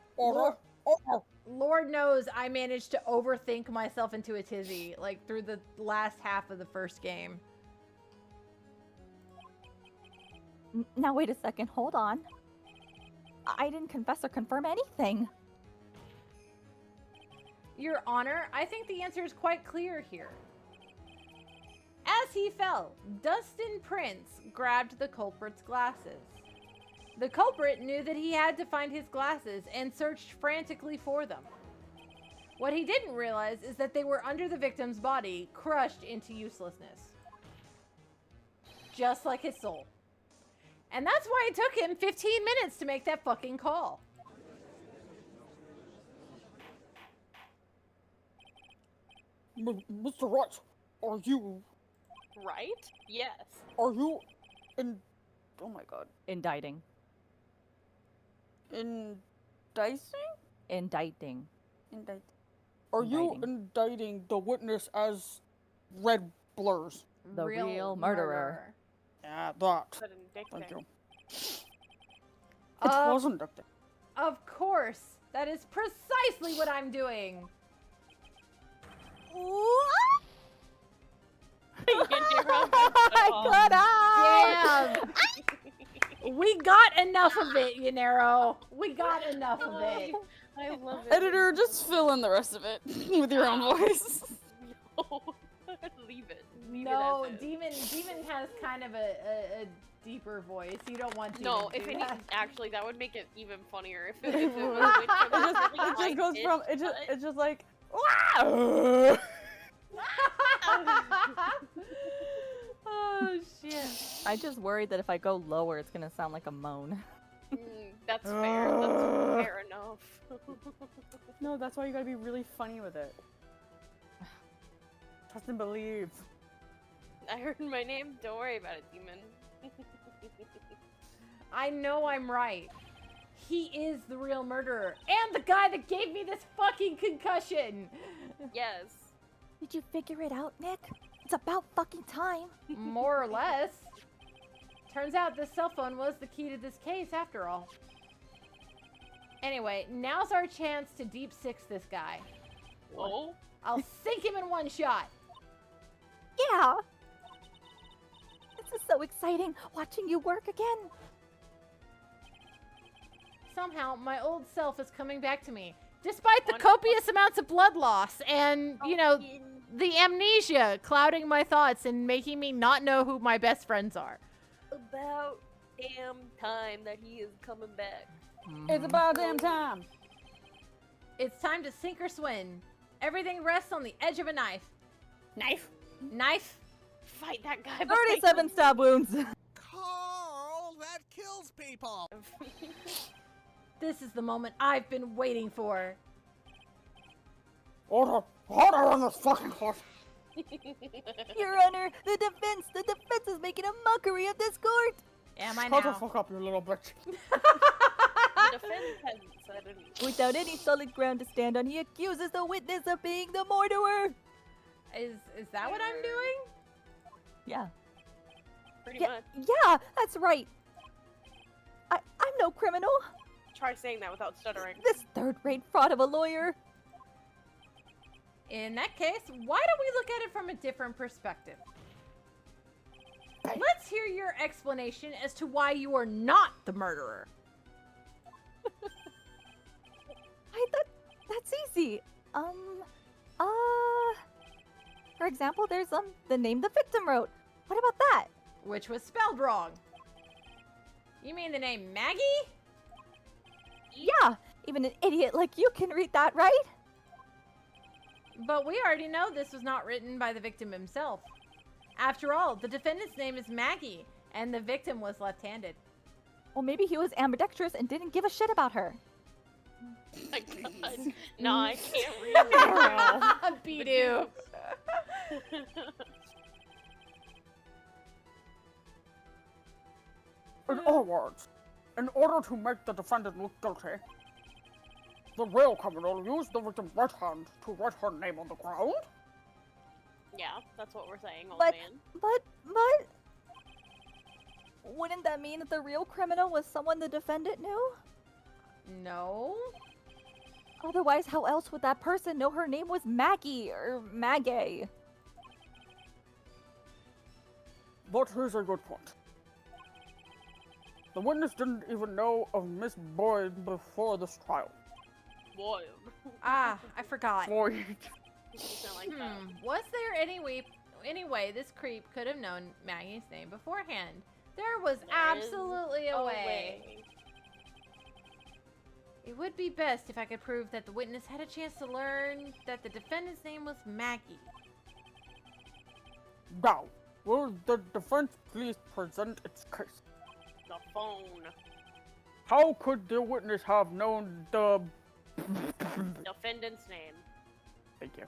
Speaker 4: Lord knows I managed to overthink myself into a tizzy, like, through the last half of the first game.
Speaker 2: Now wait a second, hold on. I didn't confess or confirm anything.
Speaker 4: Your Honor, I think the answer is quite clear here. As he fell, Dustin Prince grabbed the culprit's glasses. The culprit knew that he had to find his glasses and searched frantically for them. What he didn't realize is that they were under the victim's body, crushed into uselessness. Just like his soul. And that's why it took him 15 minutes to make that fucking call.
Speaker 3: Mr. Wright, are you
Speaker 1: Right? Yes.
Speaker 3: oh my god.
Speaker 2: Indicting.
Speaker 3: Indicting?
Speaker 2: Indicting.
Speaker 3: Are you
Speaker 2: Indicting.
Speaker 3: indicting the witness as red blurs?
Speaker 2: The real murderer.
Speaker 3: Yeah, that.
Speaker 1: But
Speaker 3: Thank you. It
Speaker 4: Of-
Speaker 3: was indicting.
Speaker 4: Of course. That is precisely what I'm doing. Damn. We got enough of it, Yanero. We got enough of it.
Speaker 1: I love it.
Speaker 6: Editor, just fill in the rest of it with your own voice.
Speaker 1: No. Leave it. Leave
Speaker 4: No,
Speaker 1: it as is.
Speaker 4: Demon has kind of a deeper voice. You don't want to.
Speaker 1: No,
Speaker 4: do
Speaker 1: if any,
Speaker 4: that.
Speaker 1: actually, that would make it even funnier if it was
Speaker 6: It just goes from it's just like
Speaker 4: Oh shit.
Speaker 2: I just worried that if I go lower, it's gonna sound like a moan.
Speaker 1: That's fair. That's fair enough.
Speaker 6: no, that's why you gotta be really funny with it. Trust and believe.
Speaker 1: I heard my name. Don't worry about it, Demon.
Speaker 4: I know I'm right. He is the real murderer and the guy that gave me this fucking concussion.
Speaker 1: Yes.
Speaker 2: Did you figure it out, Nick? It's about fucking time.
Speaker 4: More or less. Turns out this cell phone was the key to this case after all. Anyway, now's our chance to deep six this guy.
Speaker 1: Oh.
Speaker 4: I'll sink him in one shot.
Speaker 2: Yeah. This is so exciting, watching you work again.
Speaker 4: Somehow, my old self is coming back to me. Despite the copious amounts of blood loss and, you know, the amnesia clouding my thoughts and making me not know who my best friends are.
Speaker 1: About damn time that he is coming back.
Speaker 6: It's about damn time.
Speaker 4: It's time to sink or swim. Everything rests on the edge of a knife.
Speaker 1: Knife.
Speaker 4: Knife?
Speaker 1: Fight that guy.
Speaker 2: 37 stab wounds.
Speaker 8: Carl, that kills people.
Speaker 4: This is the moment I've been waiting for.
Speaker 3: Order on this fucking court.
Speaker 2: Your Honor, the defense is making a mockery of this court.
Speaker 4: Am I
Speaker 3: Shut the
Speaker 4: now?
Speaker 3: fuck up, you little bitch.
Speaker 1: The defense hasn't said anything.
Speaker 2: Without any solid ground to stand on, he accuses the witness of being the murderer.
Speaker 4: Is that what I'm doing?
Speaker 2: Yeah.
Speaker 1: Pretty
Speaker 2: Yeah,
Speaker 1: much.
Speaker 2: yeah, that's right. I'm no criminal.
Speaker 1: Try saying that without stuttering.
Speaker 2: This third-rate fraud of a lawyer.
Speaker 4: In that case, why don't we look at it from a different perspective? Let's hear your explanation as to why you are not the murderer.
Speaker 2: That's easy. For example, there's the name the victim wrote. What about that?
Speaker 4: Which was spelled wrong. You mean the name Maggie?
Speaker 2: Yeah, even an idiot like you can read that, right?
Speaker 4: But we already know this was not written by the victim himself. After all, the defendant's name is Maggie, and the victim was left-handed.
Speaker 2: Well, maybe he was ambidextrous and didn't give a shit about her.
Speaker 1: My God. No, I can't read.
Speaker 4: Be-doo.
Speaker 3: In other words, in order to make the defendant look guilty, the real criminal used the victim's right hand to write her name on the ground.
Speaker 1: Yeah, that's what we're saying, old
Speaker 2: But-
Speaker 1: man.
Speaker 2: But... Wouldn't that mean that the real criminal was someone the defendant knew?
Speaker 4: No.
Speaker 2: Otherwise, how else would that person know her name was Maggie or Maggie?
Speaker 3: But here's a good point. The witness didn't even know of Miss Boyd before this trial.
Speaker 1: Boy.
Speaker 4: Ah, I forgot.
Speaker 3: Boyd.
Speaker 1: Something like that.
Speaker 4: Was there any way this creep could have known Maggie's name beforehand? There was
Speaker 1: There is
Speaker 4: absolutely a way. It would be best if I could prove that the witness had a chance to learn that the defendant's name was Maggie.
Speaker 3: Now, will the defense please present its case?
Speaker 1: The phone.
Speaker 3: How could the witness have known the...
Speaker 1: Defendant's name.
Speaker 3: Thank you.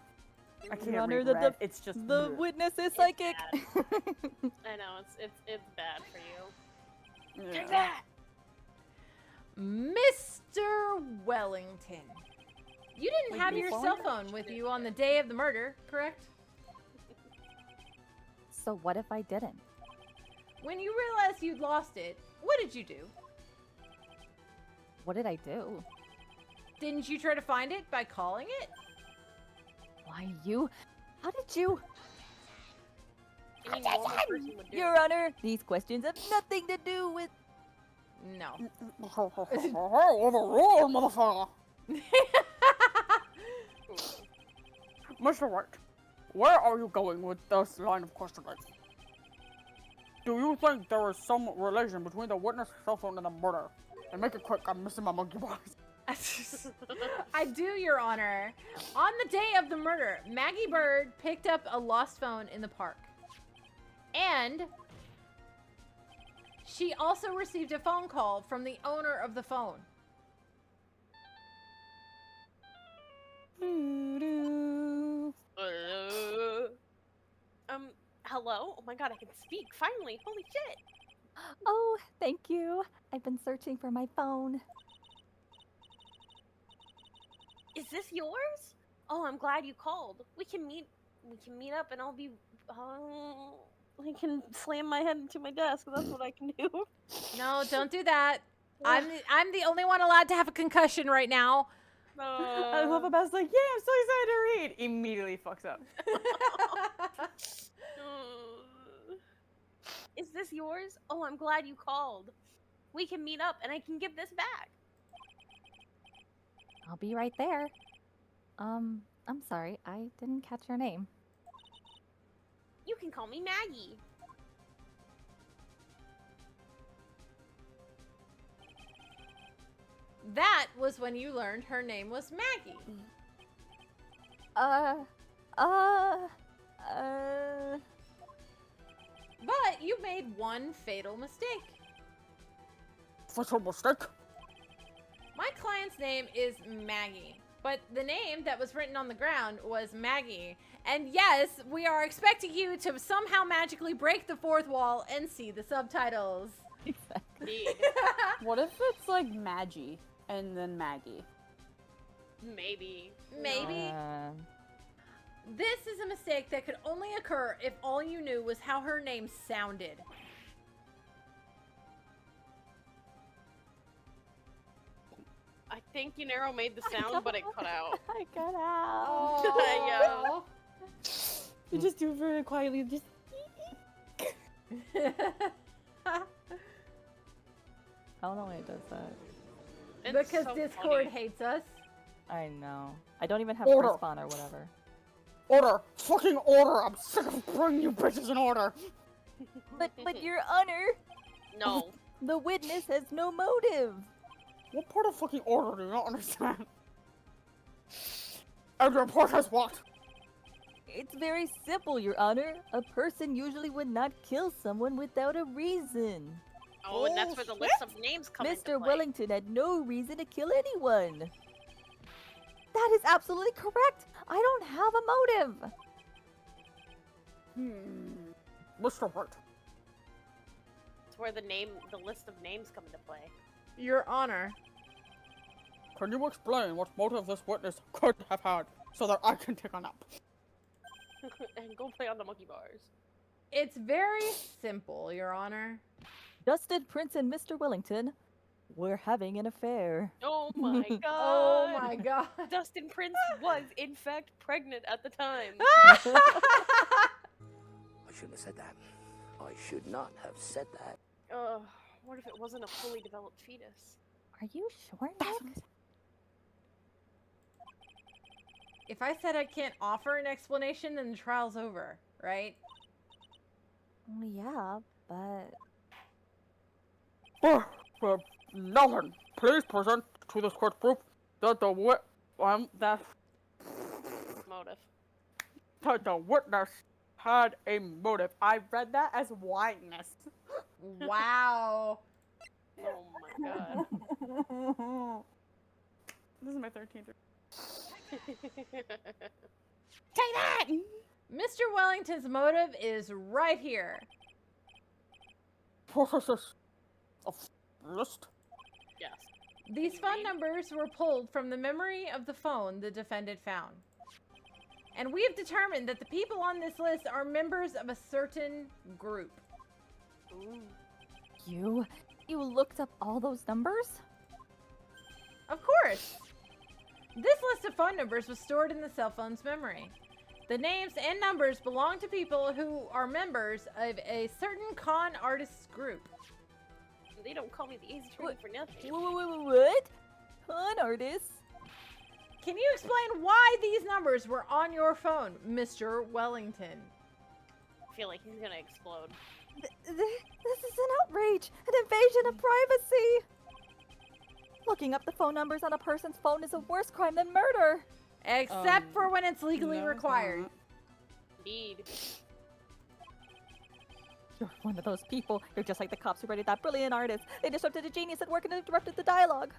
Speaker 6: I
Speaker 2: Your
Speaker 6: can't
Speaker 2: Honor,
Speaker 6: read
Speaker 2: the
Speaker 6: red. It's just
Speaker 2: The
Speaker 6: bleh.
Speaker 2: witness is psychic.
Speaker 1: I know, it's bad for you.
Speaker 3: Yeah.
Speaker 1: Take that!
Speaker 4: Mr. Wellington, you didn't
Speaker 6: Wait,
Speaker 4: have
Speaker 6: your
Speaker 4: your
Speaker 6: phone?
Speaker 4: cell phone with you on the day of the murder, correct?
Speaker 2: So what if I didn't?
Speaker 4: When you realized you'd lost it, what did you do?
Speaker 2: What did I do?
Speaker 4: Didn't you try to find it by calling it?
Speaker 2: Why, you... How did you...
Speaker 1: Any normal person would do
Speaker 2: Your Honor, these questions have nothing to do with...
Speaker 4: No.
Speaker 3: Overruled, motherfucker! Mr. White, where are you going with this line of questioning? Do you think there is some relation between the witness' cell phone and the murder? And make it quick, I'm missing my monkey bars.
Speaker 4: I do, Your Honor. On the day of the murder, Maggie Bird picked up a lost phone in the park. And she also received a phone call from the owner of the phone.
Speaker 1: Hello? Oh my God, I can speak, finally! Holy shit!
Speaker 2: Oh, thank you. I've been searching for my phone.
Speaker 1: Is this yours? Oh, I'm glad you called. We can meet up and I'll be, I can slam my head into my desk, that's what I can do.
Speaker 4: No, don't do that. I'm the only one allowed to have a concussion right now.
Speaker 6: I love about it's like, yeah, I'm so excited to read. Immediately fucks up.
Speaker 1: Is this yours? Oh, I'm glad you called. We can meet up and I can give this back.
Speaker 2: I'll be right there. I'm sorry, I didn't catch your name.
Speaker 1: You can call me Maggie.
Speaker 4: That was when you learned her name was Maggie. But you made one fatal mistake.
Speaker 3: Fatal mistake?
Speaker 4: My client's name is Maggie, but the name that was written on the ground was Maggie. And yes, we are expecting you to somehow magically break the fourth wall and see the subtitles.
Speaker 2: Exactly.
Speaker 1: Indeed.
Speaker 6: What if it's like Maggie and then Maggie?
Speaker 1: Maybe.
Speaker 4: Maybe. This is a mistake that could only occur if all you knew was how her name sounded.
Speaker 1: I think Yanero made the sound, but it cut out.
Speaker 2: I got out.
Speaker 4: Oh.
Speaker 6: You just do it very quietly. Just.
Speaker 2: I don't know why it does that.
Speaker 1: It's
Speaker 4: Because
Speaker 1: so
Speaker 4: Discord
Speaker 1: funny.
Speaker 4: hates us.
Speaker 2: I know. I don't even have
Speaker 3: Order.
Speaker 2: respawn or whatever.
Speaker 3: Order! Fucking order! I'm sick of bringing you bitches in order!
Speaker 2: But Your Honor,
Speaker 1: No.
Speaker 2: the witness has no motive.
Speaker 3: What part of fucking order do you not understand? And your report has what?
Speaker 2: It's very simple, Your Honor. A person usually would not kill someone without a reason.
Speaker 1: Oh, and that's where the list of names come into
Speaker 2: Mr.
Speaker 1: play.
Speaker 2: Wellington had no reason to kill anyone. That is absolutely correct. I don't have a motive.
Speaker 3: Mr. White.
Speaker 1: It's where the list of names come into play.
Speaker 4: Your Honor.
Speaker 3: Can you explain what motive this witness could have had so that I can take a nap?
Speaker 1: And go play on the monkey bars.
Speaker 4: It's very simple, Your Honor.
Speaker 2: Dustin Prince and Mr. Wellington were having an affair.
Speaker 1: Oh my god.
Speaker 4: Oh my god.
Speaker 1: Dustin Prince was, in fact, pregnant at the time.
Speaker 5: I shouldn't have said that. I should not have said that.
Speaker 1: What if it wasn't a fully developed fetus?
Speaker 2: Are you sure, Nick?
Speaker 4: If I said I can't offer an explanation, then the trial's over, right?
Speaker 2: Yeah, but...
Speaker 3: Nolan, please present to this court proof that the witness had a motive. I read that as whiteness.
Speaker 4: Wow.
Speaker 1: Oh my god.
Speaker 6: This is my 13th.
Speaker 1: Take that!
Speaker 4: Mr. Wellington's motive is right here.
Speaker 3: What is this? A list?
Speaker 1: Yes.
Speaker 4: These phone numbers were pulled from the memory of the phone the defendant found. And we have determined that the people on this list are members of a certain group.
Speaker 1: Ooh.
Speaker 2: You looked up all those numbers?
Speaker 4: Of course! This list of phone numbers was stored in the cell phone's memory. The names and numbers belong to people who are members of a certain con artists group.
Speaker 1: They don't call me the easy train for nothing.
Speaker 2: What? Con artists?
Speaker 4: Can you explain why these numbers were on your phone, Mr. Wellington?
Speaker 1: I feel like he's gonna explode.
Speaker 2: This is an outrage! An invasion of privacy! Looking up the phone numbers on a person's phone is a worse crime than murder!
Speaker 4: Except for when it's legally
Speaker 6: No, it's
Speaker 4: required.
Speaker 6: not.
Speaker 1: Indeed.
Speaker 2: You're one of those people. You're just like the cops who raided that brilliant artist. They disrupted a genius at work and interrupted the dialogue.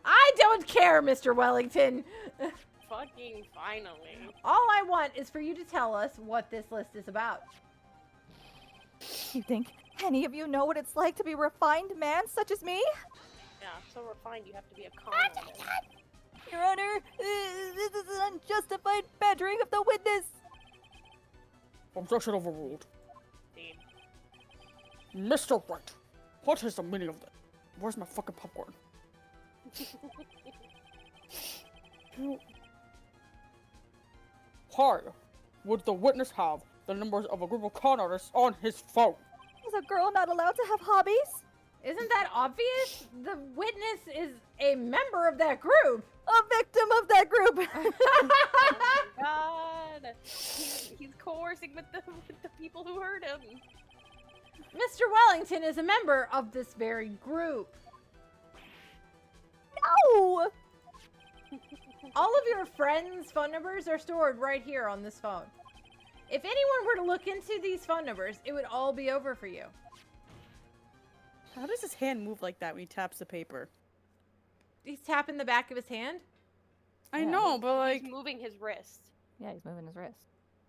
Speaker 4: I don't care, Mr. Wellington.
Speaker 1: Fucking finally.
Speaker 4: All I want is for you to tell us what this list is about.
Speaker 2: You think any of you know what it's like to be a refined man such as me?
Speaker 1: Yeah, so refined you have to be a con artist.
Speaker 2: Your Honor, this is an unjustified badgering of the witness.
Speaker 3: Objection overruled.
Speaker 1: Indeed.
Speaker 3: Mr. White, what is the meaning of this? Where's my fucking popcorn? Why would the witness have the numbers of a group of con artists on his phone?
Speaker 2: Is a girl not allowed to have hobbies?
Speaker 4: Isn't that obvious? The witness is a member of that group.
Speaker 2: A victim of that group.
Speaker 1: Oh my god. He's coercing with the people who hurt him.
Speaker 4: Mr. Wellington is a member of this very group.
Speaker 2: No!
Speaker 4: All of your friends' phone numbers are stored right here on this phone. If anyone were to look into these phone numbers, it would all be over for you.
Speaker 6: How does his hand move like that when he taps the paper?
Speaker 4: He's tapping the back of his hand.
Speaker 6: I
Speaker 2: Yeah.
Speaker 6: know, but like,
Speaker 1: He's moving his wrist.
Speaker 2: Yeah, he's moving his wrist.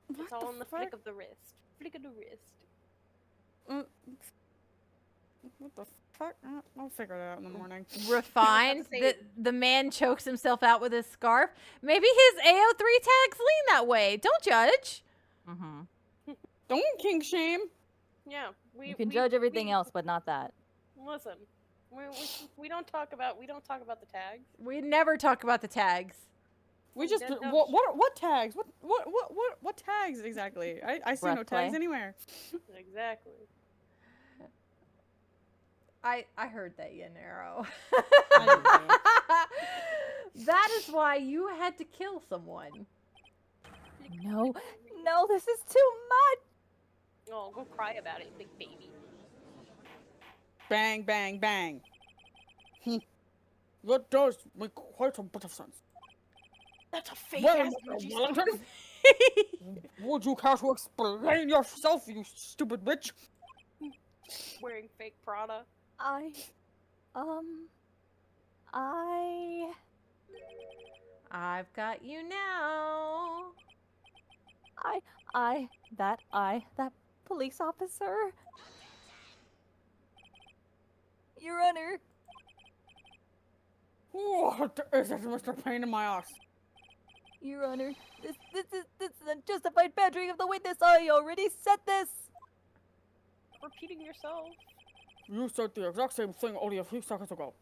Speaker 1: It's all in the flick of the wrist. Flick of the wrist.
Speaker 6: What the fuck? I'll figure it out in the morning.
Speaker 4: Refined.
Speaker 1: say-
Speaker 4: The man chokes himself out with his scarf. Maybe his AO3 tags lean that way. Don't judge.
Speaker 2: Mm-hmm.
Speaker 6: Don't kink shame.
Speaker 1: Yeah,
Speaker 2: You can judge everything else, but not that.
Speaker 1: Listen, we don't talk about the tags.
Speaker 4: We never talk about the tags.
Speaker 6: We just
Speaker 1: Then don't
Speaker 6: what tags? What tags exactly? I see no
Speaker 2: Breath
Speaker 6: tags
Speaker 2: play.
Speaker 6: anywhere.
Speaker 1: Exactly.
Speaker 4: I heard that, Yanero.
Speaker 6: I
Speaker 4: That is why you had to kill someone.
Speaker 2: No, no, this is too much.
Speaker 1: Oh, go cry about it, big baby.
Speaker 6: Bang, bang, bang. That does make quite a bit of sense.
Speaker 1: That's a fake
Speaker 6: Well,
Speaker 1: ass
Speaker 6: Mr.
Speaker 1: Gucci
Speaker 6: Wellington,
Speaker 1: scarf.
Speaker 6: would you care to explain yourself, you stupid bitch?
Speaker 1: Wearing fake Prada.
Speaker 4: I've got you now.
Speaker 2: That police officer. Your Honor,
Speaker 6: What is it, Mr. Pain in my ass?
Speaker 2: Your Honor, this is unjustified badgering of the witness. I already said this.
Speaker 1: Repeating yourself.
Speaker 6: You said the exact same thing only a few seconds ago.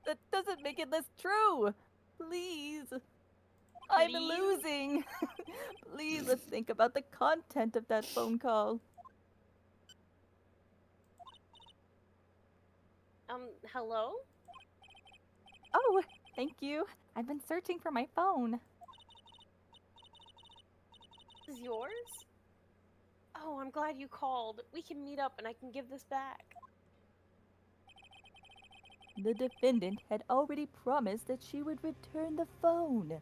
Speaker 2: That doesn't make it less true. Please. I'm
Speaker 1: Please?
Speaker 2: losing. Please, let's think about the content of that phone call.
Speaker 1: Hello?
Speaker 2: Oh, thank you. I've been searching for my phone.
Speaker 1: This is yours? Oh, I'm glad you called. We can meet up and I can give this back.
Speaker 2: The defendant had already promised that she would return the phone.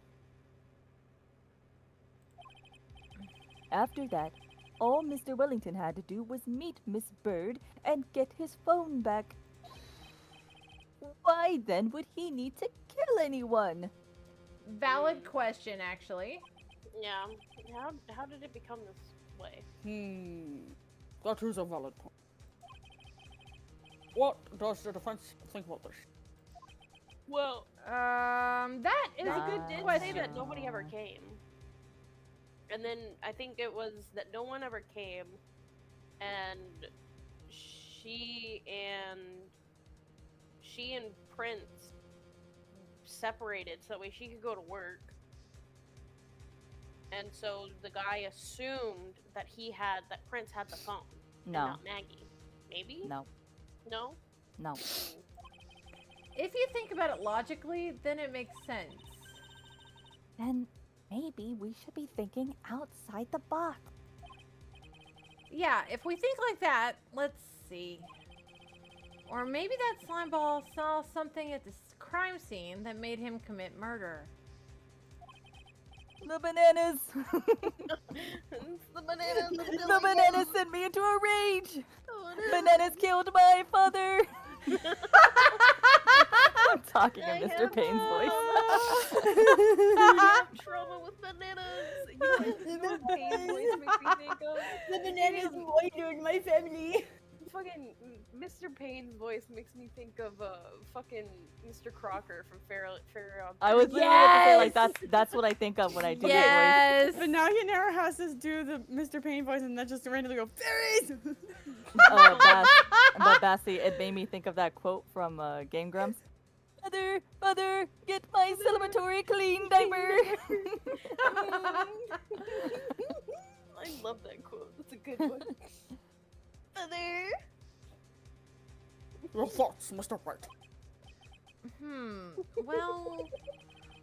Speaker 2: After that, all Mr. Wellington had to do was meet Miss Bird and get his phone back. Why then would he need to kill anyone?
Speaker 4: Valid question, actually.
Speaker 1: Yeah. How did it become this way?
Speaker 6: That is a valid point. What does the defense think about this?
Speaker 1: Well,
Speaker 4: That is a good
Speaker 1: did say
Speaker 4: question.
Speaker 1: that nobody ever came. And then I think it was that no one ever came, and she and Prince separated so that way she could go to work. And so the guy assumed that Prince had the phone. And
Speaker 2: No.
Speaker 1: not Maggie. Maybe?
Speaker 2: No,
Speaker 1: No?
Speaker 2: no.
Speaker 4: If you think about it logically, then it makes sense.
Speaker 2: Then maybe we should be thinking outside the box.
Speaker 4: Yeah, if we think like that, let's see. Or maybe that slime ball saw something at this crime scene that made him commit murder.
Speaker 2: The bananas!
Speaker 1: It's the bananas.
Speaker 2: The bananas sent me into a rage! Bananas killed my father! I'm talking in Mr. Payne's voice.
Speaker 1: Trauma with bananas. You know what Mr. Payne's voice makes me think of?
Speaker 7: The bananas murdered my family.
Speaker 1: Fucking Mr. Payne's voice makes me think of fucking Mr. Crocker from Fairly
Speaker 2: I was literally about to say, like, that's what I think of when I do
Speaker 4: Yes!
Speaker 6: But now Yanera has to do the Mr. Pain voice and then just randomly go, fairies!
Speaker 2: the voice. But Bassie, it made me think of that quote from Game Grumps. Mother, get my celebratory clean diaper!
Speaker 1: I love that quote. That's a good one. Mother.
Speaker 6: Your thoughts, Mr. White.
Speaker 4: Well,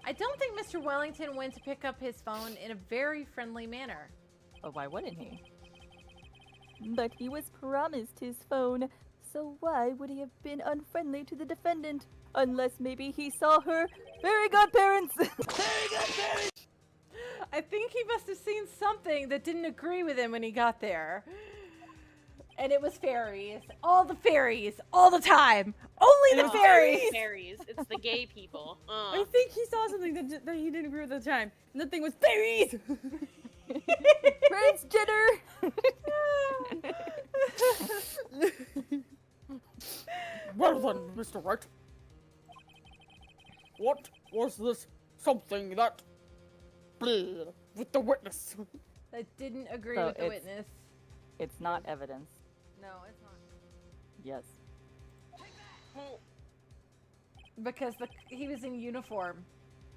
Speaker 4: I don't think Mr. Wellington went to pick up his phone in a very friendly manner.
Speaker 2: But why wouldn't he? But he was promised his phone, so why would he have been unfriendly to the defendant? Unless maybe he saw her fairy godparents!
Speaker 4: I think he must have seen something that didn't agree with him when he got there. And it was fairies. All the fairies. All the time. Only the fairies.
Speaker 1: Fairies. It's the gay people.
Speaker 6: I think he saw something that he didn't agree with at the time. And the thing was fairies!
Speaker 2: Transgender!
Speaker 3: Well then, Mr. Wright. What was this something that bleed with the witness?
Speaker 4: I didn't agree
Speaker 2: So
Speaker 4: with the
Speaker 2: it's-
Speaker 4: witness.
Speaker 2: It's not evidence.
Speaker 4: No, it's not.
Speaker 2: Yes.
Speaker 4: Because he was in uniform.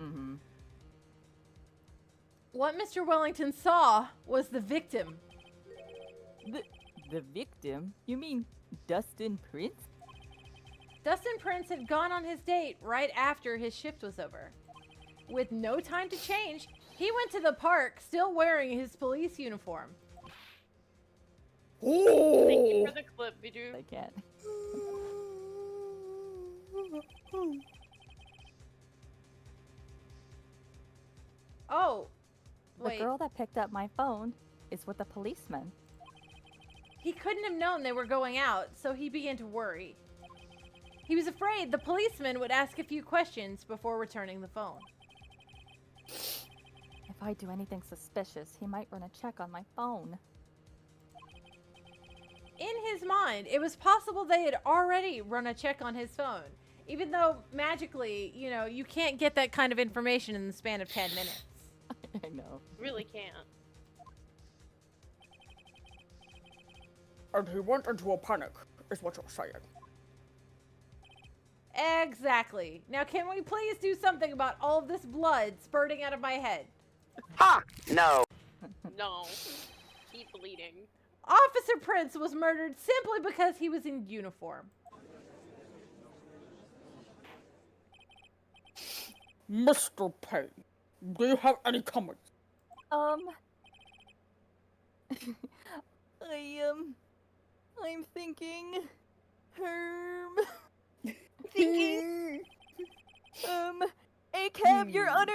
Speaker 2: Mm-hmm.
Speaker 4: What Mr. Wellington saw was the victim.
Speaker 2: The victim? You mean Dustin Prince?
Speaker 4: Dustin Prince had gone on his date right after his shift was over. With no time to change, he went to the park still wearing his police uniform.
Speaker 1: Thank you
Speaker 3: Oh!
Speaker 1: for the clip, Viju.
Speaker 2: I can't.
Speaker 4: Oh,
Speaker 2: The
Speaker 4: wait.
Speaker 2: girl that picked up my phone is with a policeman.
Speaker 4: He couldn't have known they were going out, so he began to worry. He was afraid the policeman would ask a few questions before returning the phone.
Speaker 2: If I do anything suspicious, he might run a check on my phone.
Speaker 4: In his mind, it was possible they had already run a check on his phone. Even though, magically, you know, you can't get that kind of information in the span of 10 minutes.
Speaker 2: I know.
Speaker 1: Really can't.
Speaker 3: And he went into a panic, is what you're saying.
Speaker 4: Exactly. Now, can we please do something about all of this blood spurting out of my head?
Speaker 5: Ha! No.
Speaker 1: No. Keep bleeding.
Speaker 4: Officer Prince was murdered simply because he was in uniform.
Speaker 3: Mr. Payne, do you have any comments?
Speaker 2: I'm thinking, thinking, a cab, Your Honor.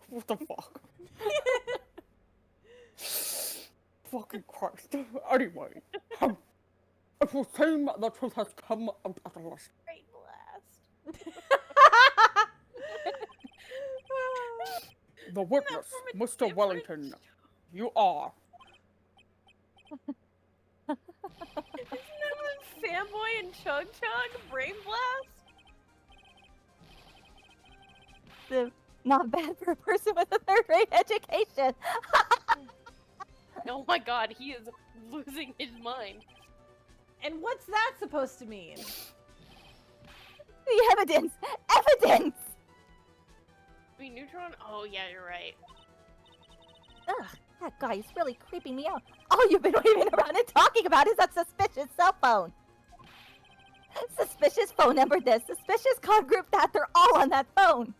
Speaker 3: What the fuck? Fucking Christ. Anyway, it will seem the truth has come out at last.
Speaker 1: Great blast.
Speaker 3: The witness,
Speaker 1: from a
Speaker 3: Mr.
Speaker 1: different
Speaker 3: Wellington, you are.
Speaker 1: Isn't that when Fanboy and Chug Chug Brain Blast?
Speaker 2: Not bad for a person with a third-rate education.
Speaker 1: Oh my god, he is losing his mind.
Speaker 4: And what's that supposed to mean?
Speaker 2: The evidence! Evidence!
Speaker 1: Wait, Neutron? Oh yeah, you're right.
Speaker 2: Ugh, that guy is really creeping me out. All you've been waving around and talking about is that suspicious cell phone. Suspicious phone number this, suspicious code group that, they're all on that phone.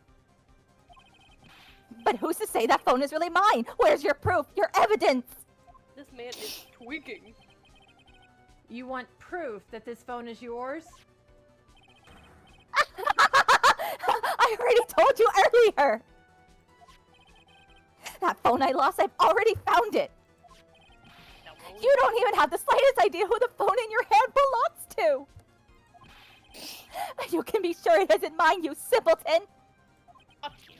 Speaker 2: But who's to say that phone is really mine? Where's your proof? Your evidence?
Speaker 1: This man is tweaking.
Speaker 4: You want proof that this phone is yours?
Speaker 2: I already told you earlier! That phone I lost, I've already found it!
Speaker 1: No.
Speaker 2: You don't even have the slightest idea who the phone in your hand belongs to! You can be sure it isn't mine, you simpleton!
Speaker 1: Fuck you.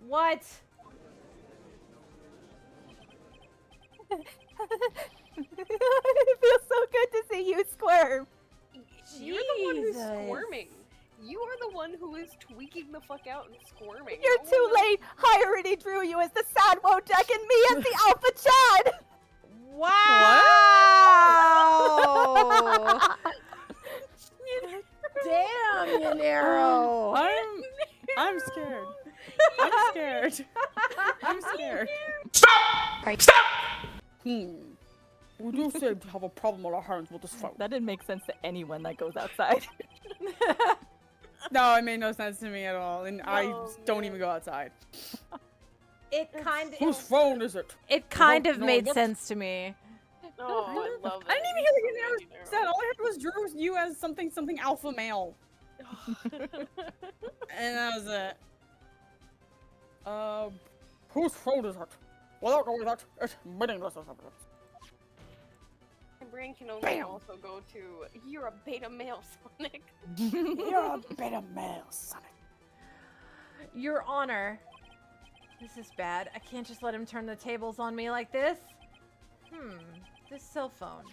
Speaker 4: What?
Speaker 2: It feels so good to see you squirm!
Speaker 1: You're the one who's
Speaker 4: Jesus.
Speaker 1: squirming. You are the one who is tweaking the fuck out and squirming.
Speaker 2: You're
Speaker 1: No
Speaker 2: too
Speaker 1: one else-
Speaker 2: late! I already drew you as the sad Wojak and me as the Alpha Chad!
Speaker 4: Wow! Damn, Yanero!
Speaker 6: I'm scared. I'm scared. I'm scared.
Speaker 3: We do seem to have a problem on our hands with this phone.
Speaker 2: That didn't make sense to anyone that goes outside.
Speaker 6: No, it made no sense to me at all, and I
Speaker 1: No,
Speaker 6: don't
Speaker 1: man.
Speaker 6: even go outside.
Speaker 4: It kind
Speaker 3: Whose
Speaker 4: of
Speaker 3: phone is it?
Speaker 4: of
Speaker 3: No,
Speaker 4: made
Speaker 3: what?
Speaker 4: sense to me.
Speaker 1: Oh, I love it.
Speaker 6: I didn't even hear what you never said. All I heard was drew you as something alpha male, and that was it.
Speaker 3: Whose phone is it? Without knowing that, it's meaningless as evidence.
Speaker 1: My brain can only also go to, you're a beta male, Sonic.
Speaker 3: You're a better male, Sonic.
Speaker 4: Your Honor. This is bad. I can't just let him turn the tables on me like this. This cell phone.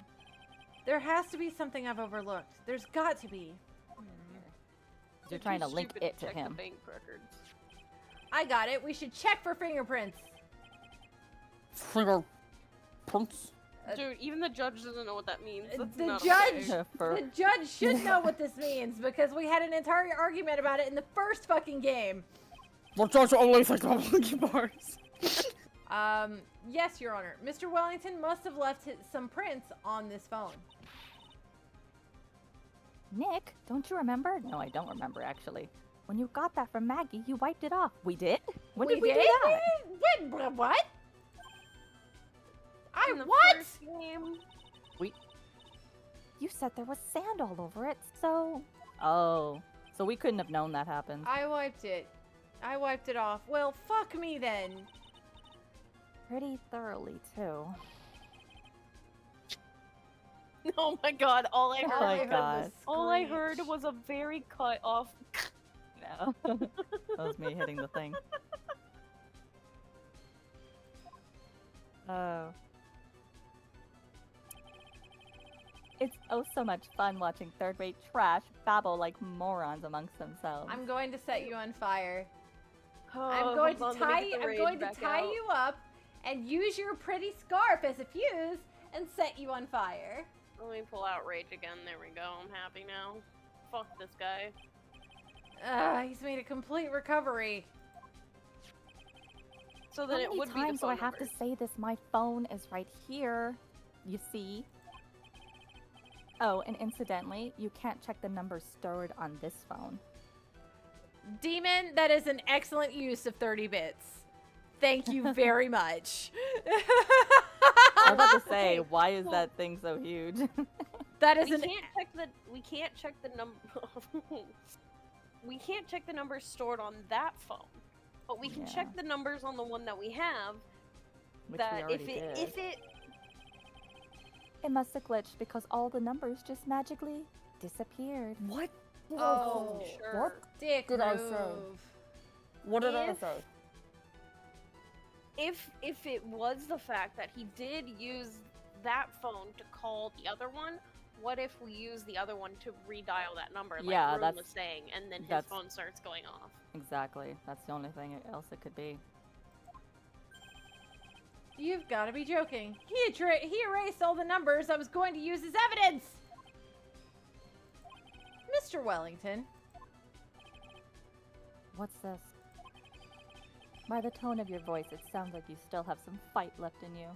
Speaker 4: There has to be something I've overlooked. There's got to be.
Speaker 2: You're trying to link
Speaker 1: Stupid
Speaker 2: it to
Speaker 1: check the
Speaker 2: him.
Speaker 1: bank records.
Speaker 4: I got it. We should check for fingerprints.
Speaker 3: Fingerprints?
Speaker 1: Dude, even the judge doesn't know what that means. That's
Speaker 4: The
Speaker 1: not
Speaker 4: judge,
Speaker 1: okay.
Speaker 4: the judge should know what this means because we had an entire argument about it in the first fucking game.
Speaker 3: The judge only thinks about monkey bars.
Speaker 4: Yes, Your Honor. Mr. Wellington must have left some prints on this phone.
Speaker 2: Nick, don't you remember? No, I don't remember actually. When you got that from Maggie, you wiped it off. We did? When did we do that?
Speaker 4: What?
Speaker 1: In the
Speaker 4: What?
Speaker 1: first game,
Speaker 2: You said there was sand all over it, so... Oh, so we couldn't have known that happened.
Speaker 4: I wiped it. I wiped it off. Well, fuck me then.
Speaker 2: Pretty thoroughly, too.
Speaker 1: oh my god, all I
Speaker 2: Oh
Speaker 1: heard,
Speaker 2: my god.
Speaker 1: all I heard was a very cut off.
Speaker 2: No. That was me hitting the thing. Oh. It's oh so much fun watching third-rate trash babble like morons amongst themselves.
Speaker 4: I'm going to set you on fire.
Speaker 1: Oh,
Speaker 4: I'm going to
Speaker 1: hold on, let me
Speaker 4: tie
Speaker 1: get
Speaker 4: you.
Speaker 1: the
Speaker 4: I'm
Speaker 1: rage
Speaker 4: going to
Speaker 1: back
Speaker 4: tie
Speaker 1: out.
Speaker 4: you up and use your pretty scarf as a fuse and set you on fire.
Speaker 1: Let me pull out rage again. There we go. I'm happy now. Fuck this guy.
Speaker 4: He's made a complete recovery.
Speaker 1: So
Speaker 2: How
Speaker 1: then it
Speaker 2: many
Speaker 1: would be the
Speaker 2: times do I
Speaker 1: phone
Speaker 2: have to
Speaker 1: numbers.
Speaker 2: say this? My phone is right here. You see? Oh, and incidentally, you can't check the numbers stored on this phone.
Speaker 4: Demon, that is an excellent use of 30 bits. Thank you very much.
Speaker 2: I was about to say, why is that thing so huge?
Speaker 4: That is
Speaker 1: We
Speaker 4: an
Speaker 1: can't check the number. We can't check the numbers stored on that phone, but we can
Speaker 2: Yeah.
Speaker 1: check the numbers on the one that we have.
Speaker 2: Which
Speaker 1: that
Speaker 2: we already
Speaker 1: if it
Speaker 2: It must have glitched because all the numbers just magically disappeared.
Speaker 3: What?
Speaker 4: Oh,
Speaker 1: sure.
Speaker 4: dick
Speaker 3: did I say?
Speaker 4: move.
Speaker 3: What did I
Speaker 1: If-
Speaker 3: say?
Speaker 1: if it was the fact that he did use that phone to call the other one, what if we use the other one to redial that number, like
Speaker 2: Yeah,
Speaker 1: Rune
Speaker 2: that's-
Speaker 1: was saying, and then his
Speaker 2: that's-
Speaker 1: phone starts going off?
Speaker 2: Exactly. That's the only thing else it could be.
Speaker 4: You've got to be joking. He erased all the numbers I was going to use as evidence. Mr. Wellington.
Speaker 2: What's this? By the tone of your voice, it sounds like you still have some fight left in you.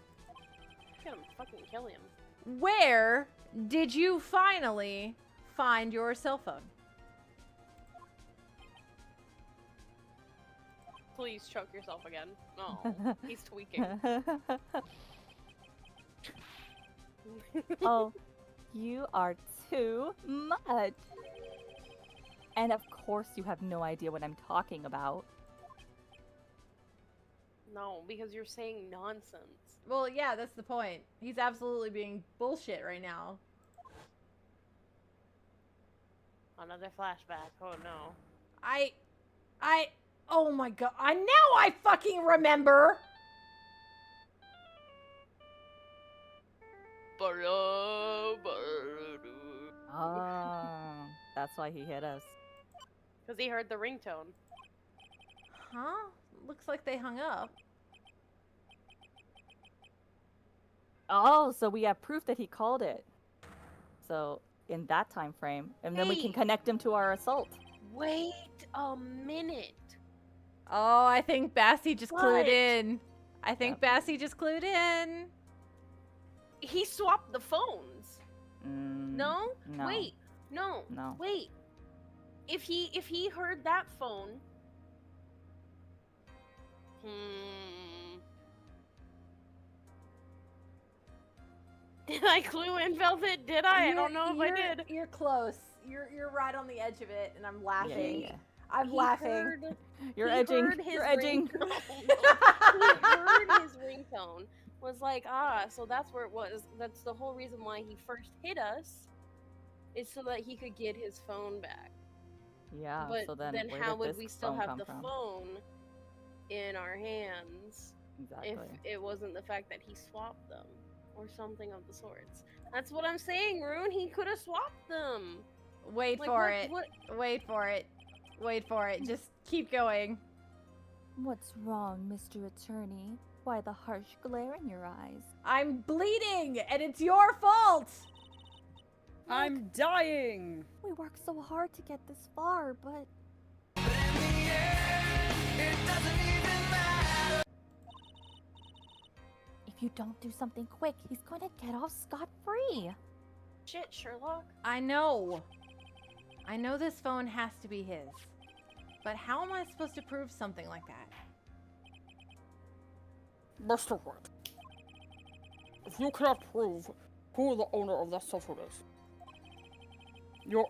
Speaker 1: Gonna fucking kill him.
Speaker 4: Where did you finally find your cell phone?
Speaker 1: Please choke yourself again. No, he's tweaking.
Speaker 2: Oh, you are too much. And of course you have no idea what I'm talking about.
Speaker 1: No, because you're saying nonsense.
Speaker 4: Well, yeah, that's the point. He's absolutely being bullshit right now.
Speaker 1: Another flashback. Oh no.
Speaker 4: Oh my god. Now I fucking remember!
Speaker 2: Oh, that's why he hit us.
Speaker 1: Because he heard the ringtone.
Speaker 4: Huh? Looks like they hung up.
Speaker 2: Oh, so we have proof that he called it. So, in that time frame, and then we can
Speaker 1: Hey.
Speaker 2: connect him to our assault.
Speaker 1: Wait a minute.
Speaker 4: Oh, I think Bassie just clued
Speaker 1: What?
Speaker 4: in. I think
Speaker 2: Yep.
Speaker 4: Bassie just clued in.
Speaker 1: He swapped the phones.
Speaker 2: Mm,
Speaker 1: No?
Speaker 2: No.
Speaker 1: Wait. No.
Speaker 2: No.
Speaker 1: Wait. If he heard that phone. Did I clue in, Velvet? Did I? I don't know if I did.
Speaker 4: You're close. You're right on the edge of it, and I'm laughing.
Speaker 2: yeah.
Speaker 4: I'm
Speaker 1: He
Speaker 4: laughing.
Speaker 1: heard-
Speaker 2: You're
Speaker 1: he
Speaker 2: edging.
Speaker 1: heard his
Speaker 2: You're edging.
Speaker 1: ringtone. He heard his ringtone. Was like, so that's where it was. That's the whole reason why he first hit us, is so that he could get his phone back.
Speaker 2: Yeah,
Speaker 1: But
Speaker 2: so then, where
Speaker 1: how
Speaker 2: did
Speaker 1: would
Speaker 2: this
Speaker 1: we still
Speaker 2: phone
Speaker 1: have
Speaker 2: come
Speaker 1: the
Speaker 2: from?
Speaker 1: phone in our hands
Speaker 2: Exactly.
Speaker 1: if it wasn't the fact that he swapped them or something of the sorts? That's what I'm saying, Rune. He could have swapped them.
Speaker 4: Wait
Speaker 1: Like,
Speaker 4: for
Speaker 1: what-
Speaker 4: it.
Speaker 1: what-
Speaker 4: Wait for it. Wait for it. Just keep going.
Speaker 2: What's wrong, Mr. Attorney? Why the harsh glare in your eyes?
Speaker 4: I'm bleeding, and it's your fault!
Speaker 6: I'm dying.
Speaker 2: We worked so hard to get this far, but if you don't do something quick, he's going to get off scot-free.
Speaker 1: Shit, Sherlock.
Speaker 4: I know. I know this phone has to be his. But how am I supposed to prove something like that?
Speaker 3: Mr. White, if you cannot prove who the owner of that cell phone is, your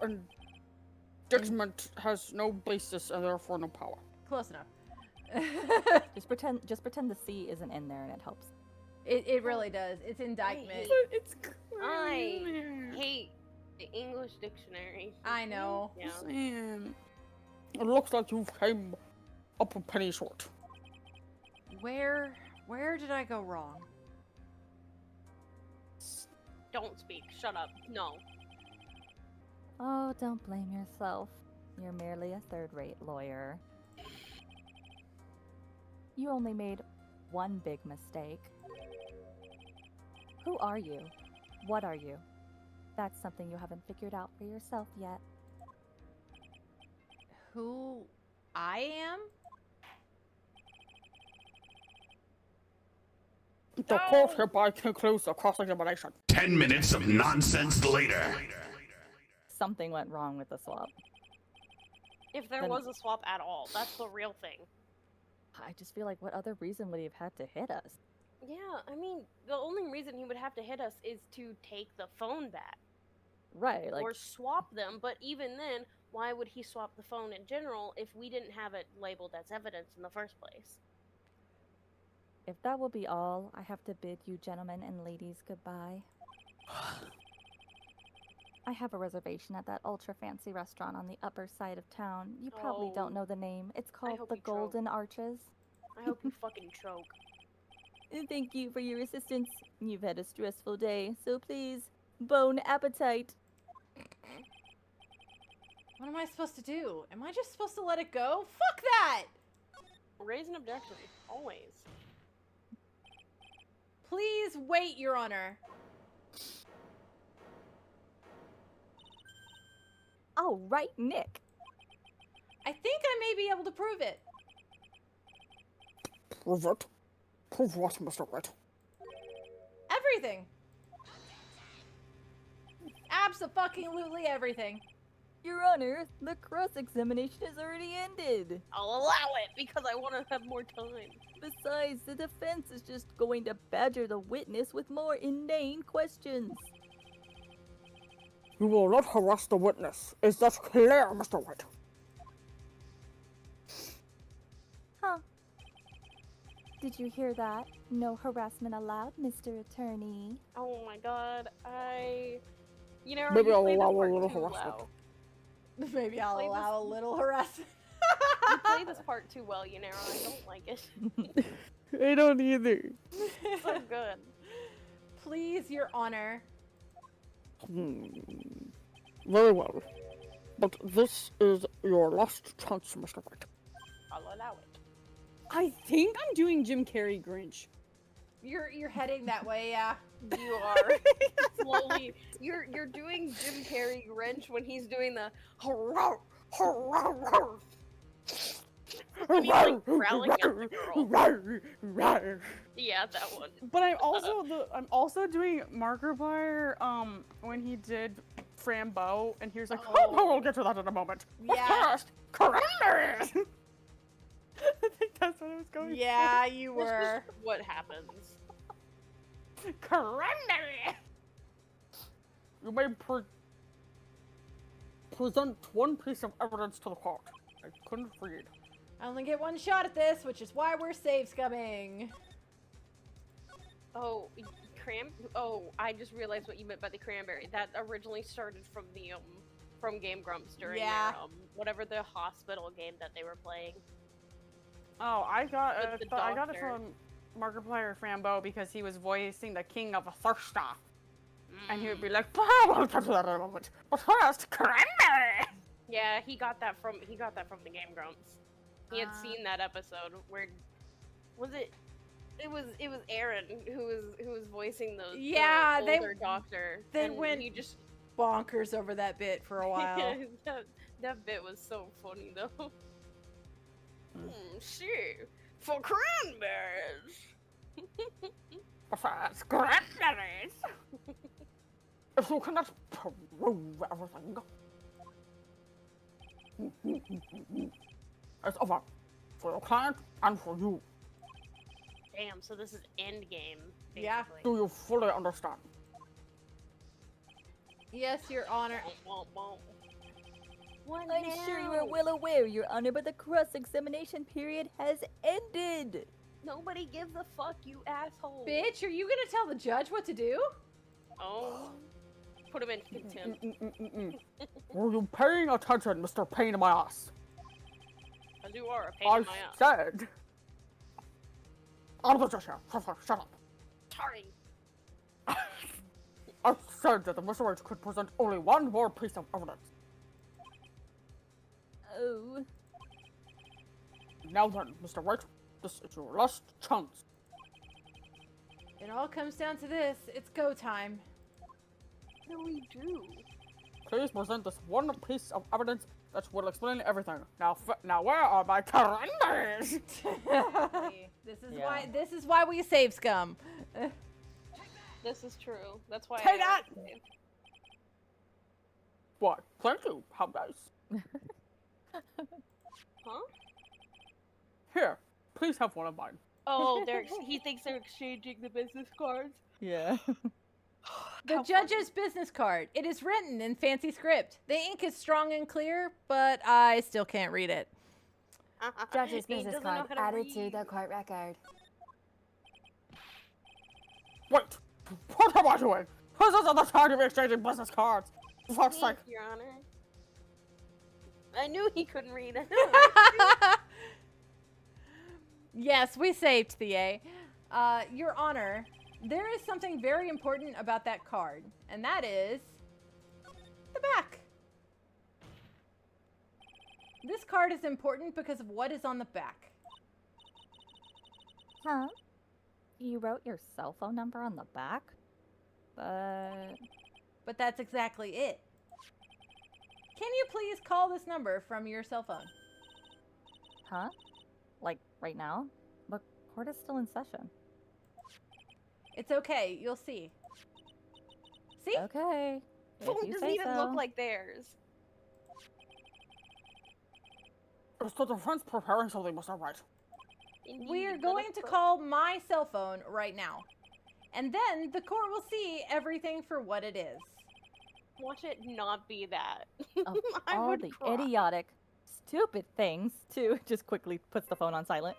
Speaker 3: indictment has no basis and therefore no power.
Speaker 4: Close enough.
Speaker 2: Just pretend the C isn't in there and it helps.
Speaker 4: It really does. It's indictment.
Speaker 6: It's
Speaker 1: I hate the English dictionary.
Speaker 4: I know.
Speaker 1: Yeah.
Speaker 6: Sam.
Speaker 3: It looks like you came up a penny short.
Speaker 4: Where did I go wrong?
Speaker 1: Don't speak. Shut up. No.
Speaker 2: Oh, don't blame yourself. You're merely a third-rate lawyer. You only made one big mistake. Who are you? What are you? That's something you haven't figured out for yourself yet.
Speaker 4: Who I am?
Speaker 3: The court hereby concludes the cross-examination.
Speaker 5: 10 minutes of nonsense later.
Speaker 2: Something went wrong with the swap.
Speaker 1: If there
Speaker 2: Then-
Speaker 1: was a swap at all, that's the real thing.
Speaker 2: I just feel like what other reason would he have had to hit us?
Speaker 1: Yeah, I mean, the only reason he would have to hit us is to take the phone back.
Speaker 2: Right, like,
Speaker 1: Or swap them, but even then, why would he swap the phone in general if we didn't have it labeled as evidence in the first place?
Speaker 2: if that will be all, I have to bid you gentlemen and ladies goodbye. I have a reservation at that ultra-fancy restaurant on the upper side of town. You probably
Speaker 1: Oh.
Speaker 2: don't know the name. It's called
Speaker 1: hope
Speaker 2: the
Speaker 1: you choke.
Speaker 2: Golden Arches.
Speaker 1: I hope you fucking choke.
Speaker 2: Thank you for your assistance. You've had a stressful day, so please, bone appetite.
Speaker 4: What am I supposed to do? Am I just supposed to let it go? Fuck that!
Speaker 1: Raise an objection. Always.
Speaker 4: Please wait, Your Honor.
Speaker 2: All right, Nick.
Speaker 4: I think I may be able to prove it.
Speaker 3: Prove it. Prove what, Mr. White?
Speaker 4: Everything. Abso-fucking-lutely everything.
Speaker 2: Your Honor, the cross-examination has already ended.
Speaker 1: I'll allow it because I want to have more time.
Speaker 2: Besides, the defense is just going to badger the witness with more inane questions.
Speaker 3: You will not harass the witness. Is that clear, Mr. White?
Speaker 2: Huh. Did you hear that? No harassment allowed, Mr. Attorney.
Speaker 1: Oh my god, You know,
Speaker 3: Maybe
Speaker 1: you
Speaker 3: I'll
Speaker 1: play this
Speaker 3: allow a
Speaker 1: part
Speaker 3: little
Speaker 1: too
Speaker 3: harassment.
Speaker 1: well.
Speaker 4: Maybe I'll
Speaker 1: Play this-
Speaker 4: allow a little harassment.
Speaker 1: You play this part too well, you know. I don't like it.
Speaker 3: I don't either.
Speaker 1: So good.
Speaker 4: Please, Your Honor.
Speaker 3: Very well. But this is your last chance, Mr. White.
Speaker 1: I'll allow it.
Speaker 6: I think I'm doing Jim Carrey Grinch.
Speaker 4: You're heading that way, yeah.
Speaker 1: You are slowly. You're doing Jim Carrey Grinch when he's doing the hurrah, hurrah, hurrah. And he's like growling at the girl. Yeah, that one.
Speaker 6: But I'm also doing Markiplier when he did Frambo and he was like,
Speaker 3: Oh, we'll get to that in a moment. But
Speaker 4: Yeah.
Speaker 3: first, correct.
Speaker 6: I think that's what I was going
Speaker 4: Yeah, you
Speaker 1: That's
Speaker 4: were.
Speaker 1: just what happens.
Speaker 6: for. Correct.
Speaker 3: You may present one piece of evidence to the court. I couldn't read.
Speaker 4: I only get one shot at this, which is why we're save scumming.
Speaker 1: Oh, Oh, I just realized what you meant by the cranberry. That originally started from the from Game Grumps during
Speaker 4: Yeah.
Speaker 1: their whatever the hospital game that they were playing.
Speaker 6: Oh, I got
Speaker 1: With the
Speaker 6: I got it
Speaker 1: doctor.
Speaker 6: from Markiplier Frambo because he was voicing the king of Thirsta.
Speaker 3: And he would be like, "Oh, we'll touch that in a moment. But first, cranberry."
Speaker 1: Yeah, he got that from the Game Grumps. He had seen that episode where was it? It was Aaron who was voicing the older doctor.
Speaker 4: They
Speaker 1: and
Speaker 4: went
Speaker 1: he just
Speaker 4: bonkers over that bit for a while.
Speaker 1: that bit was so funny though. Sure, for cranberries.
Speaker 3: First, cranberries. If you cannot prove everything, it's over for your client and for you.
Speaker 1: Damn, so this is endgame.
Speaker 4: Yeah.
Speaker 3: Do you fully understand?
Speaker 4: Yes, Your Honor.
Speaker 2: I'm sure you are well aware, Your Honor, but the cross-examination period has ended.
Speaker 1: Nobody gives a fuck, you asshole.
Speaker 4: Bitch, are you gonna tell the judge what to do?
Speaker 1: Oh. Put him in contempt.
Speaker 3: Were you paying attention, Mr. Pain in my ass?
Speaker 1: Because you are a pain in my ass.
Speaker 3: Said. Out of the judge here. Shut up.
Speaker 1: Sorry.
Speaker 3: I said that the Mr. Wright could present only one more piece of evidence.
Speaker 2: Oh.
Speaker 3: Now then, Mr. Wright, this is your last chance.
Speaker 4: It all comes down to this. It's go time.
Speaker 1: What do we do?
Speaker 3: Please present this one piece of evidence that will explain everything. Now, where are my cranberries?
Speaker 4: This is why we save scum.
Speaker 1: This is true. That's why
Speaker 3: Take that! What? Thank you. How nice.
Speaker 1: Huh?
Speaker 3: Here, please have one of mine.
Speaker 1: Oh, he thinks they're exchanging the business cards.
Speaker 2: Yeah.
Speaker 4: The judge's business card. It is written in fancy script. The ink is strong and clear, but I still can't read it.
Speaker 9: Judge's
Speaker 1: He
Speaker 9: business
Speaker 1: doesn't know
Speaker 9: card
Speaker 1: how to
Speaker 9: added to
Speaker 1: read.
Speaker 9: the court record.
Speaker 3: Wait! What am I doing? This isn't the time to be exchanging business cards! For fuck's sake!
Speaker 1: Your Honor. I knew he couldn't read it.
Speaker 4: Yes, we saved the A. Your Honor, there is something very important about that card, and that is the back. This card is important because of what is on the back.
Speaker 2: Huh? You wrote your cell phone number on the back?
Speaker 4: But that's exactly it. Can you please call this number from your cell phone?
Speaker 2: Huh? Like, right now? The court is still in session.
Speaker 4: It's okay, you'll see. See?
Speaker 2: Okay. If
Speaker 1: Phone
Speaker 2: you
Speaker 1: doesn't
Speaker 2: say
Speaker 1: even
Speaker 2: so.
Speaker 1: look like theirs.
Speaker 3: Is the defense preparing something, Mr. Wright?
Speaker 4: We are
Speaker 1: Indeed,
Speaker 4: going
Speaker 1: let
Speaker 4: to
Speaker 1: us
Speaker 4: call my cell phone right now. And then the court will see everything for what it is.
Speaker 1: Watch it not be that.
Speaker 2: Of
Speaker 1: I
Speaker 2: all
Speaker 1: would
Speaker 2: the
Speaker 1: cry.
Speaker 2: idiotic, stupid things, too. Just quickly puts the phone on silent.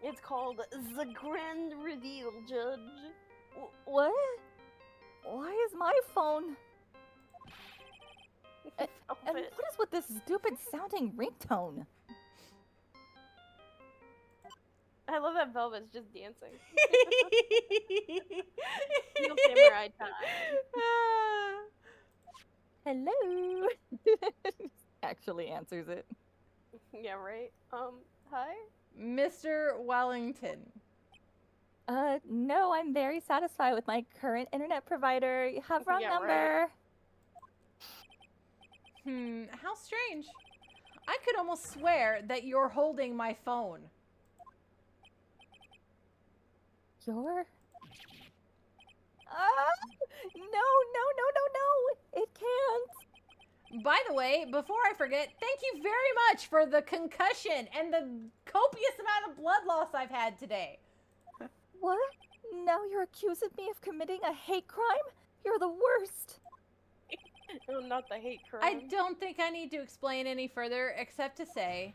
Speaker 1: It's called the Grand Reveal, Judge.
Speaker 2: What? Why is my phone? And what is with this stupid sounding ringtone?
Speaker 1: I love that Velvet's just dancing. Heel samurai time.
Speaker 2: Hello. Actually answers it.
Speaker 1: Yeah, right? Hi?
Speaker 4: Mr. Wellington.
Speaker 2: No, I'm very satisfied with my current internet provider. You have wrong
Speaker 1: Yeah,
Speaker 2: number.
Speaker 1: right.
Speaker 4: How strange. I could almost swear that you're holding my phone.
Speaker 2: You're... No. It can't.
Speaker 4: By the way, before I forget, thank you very much for the concussion and the copious amount of blood loss I've had today.
Speaker 2: What? Now you're accusing me of committing a hate crime? You're the worst.
Speaker 1: No, not the hate crime.
Speaker 4: I don't think I need to explain any further except to say,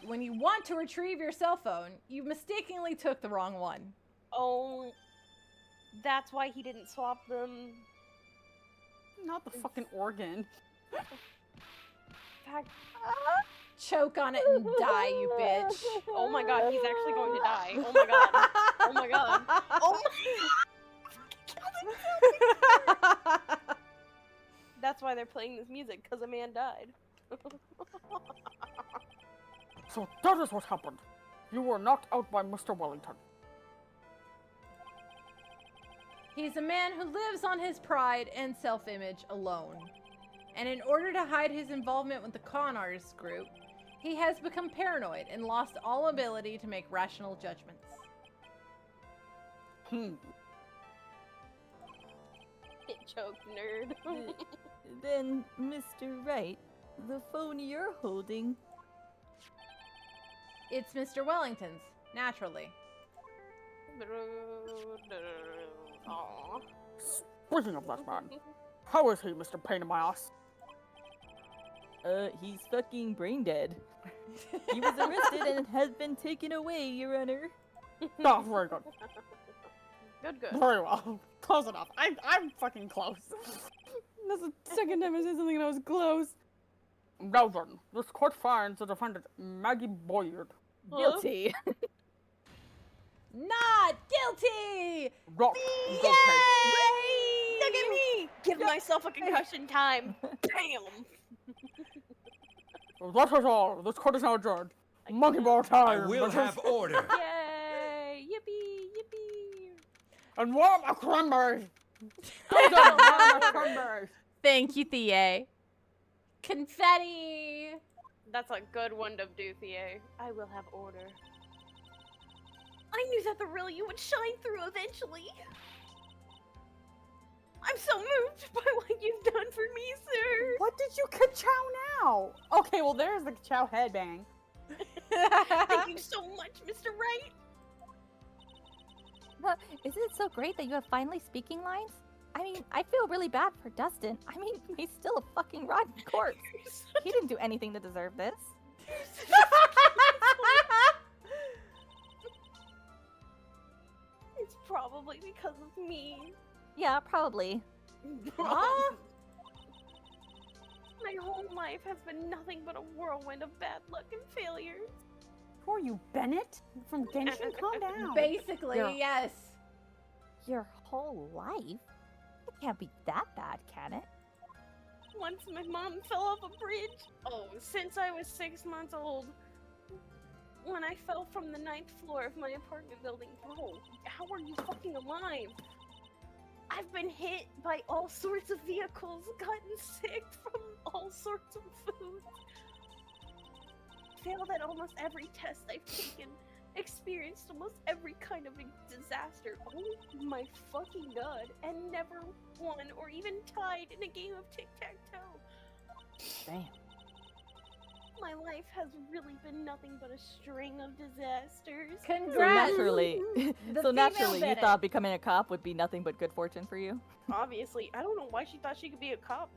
Speaker 4: when you want to retrieve your cell phone, you mistakenly took the wrong one.
Speaker 1: Oh, that's why he didn't swap them.
Speaker 3: Not the fucking organ.
Speaker 1: fact,
Speaker 4: Choke on it and die, you bitch.
Speaker 1: oh my god, he's actually going to die. Oh my god. Oh my god. Oh my god. That's why they're playing this music, because a man died.
Speaker 3: So that is what happened. You were knocked out by Mr. Wellington.
Speaker 4: He's a man who lives on his pride and self-image alone. And in order to hide his involvement with the con artist group, he has become paranoid and lost all ability to make rational judgments.
Speaker 1: Choke, nerd.
Speaker 2: Then, Mr. Wright, the phone you're holding...
Speaker 4: It's Mr. Wellington's, naturally.
Speaker 1: Aww.
Speaker 3: Speaking of that man, how is he, Mr. Pain in my ass?
Speaker 2: He's fucking brain dead. He was arrested and has been taken away, Your Honor.
Speaker 3: Ah, very good.
Speaker 1: Good.
Speaker 3: Very well. Close enough. I'm fucking close.
Speaker 6: That's the second time I said something and I was close.
Speaker 3: Now then, this court finds the defendant Maggie Boyd
Speaker 2: Guilty.
Speaker 4: Not guilty!
Speaker 3: Rock.
Speaker 4: Yay!
Speaker 1: Look at me! Give myself a concussion time. Bam!
Speaker 3: That is all. This court is now adjourned. Monkey ball time.
Speaker 5: I will have order.
Speaker 1: Yay! Yippee! Yippee!
Speaker 3: And what are my cranberries? What are my cranberries?
Speaker 4: Thank you, Thea. Confetti!
Speaker 1: That's a good one to do, Thea. I will have order. I knew that the real you would shine through eventually. I'm so moved by what you've done for me, sir.
Speaker 6: What did you ka-chow now? Okay, well there's the ka-chow headbang.
Speaker 1: Thank you so much, Mr. Wright.
Speaker 9: Isn't it so great that you have finally speaking lines? I mean, I feel really bad for Dustin. I mean, he's still a fucking rotten corpse. He didn't do anything to deserve this.
Speaker 1: It's probably because of me.
Speaker 9: Yeah, probably.
Speaker 4: Huh?
Speaker 1: My whole life has been nothing but a whirlwind of bad luck and failures.
Speaker 6: Who are you, Bennett? From Genshin? Calm down.
Speaker 4: Basically,
Speaker 9: Yeah.
Speaker 4: yes.
Speaker 9: Your whole life? It can't be that bad, can it?
Speaker 1: Once my mom fell off a bridge. Oh, since I was 6 months old. When I fell from the 9th floor of my apartment building. Bro, how are you fucking alive? I've been hit by all sorts of vehicles, gotten sick from all sorts of foods. Failed at almost every test I've taken. Experienced almost every kind of disaster. Oh my fucking god. And never won or even tied in a game of tic-tac-toe.
Speaker 2: Damn.
Speaker 1: My life has really been nothing but a string of disasters.
Speaker 2: So
Speaker 4: Congrats!
Speaker 2: naturally,
Speaker 4: The
Speaker 2: so
Speaker 4: female
Speaker 2: naturally, you
Speaker 4: Bennett.
Speaker 2: thought becoming a cop would be nothing but good fortune for you?
Speaker 1: Obviously, I don't know why she thought she could be a cop.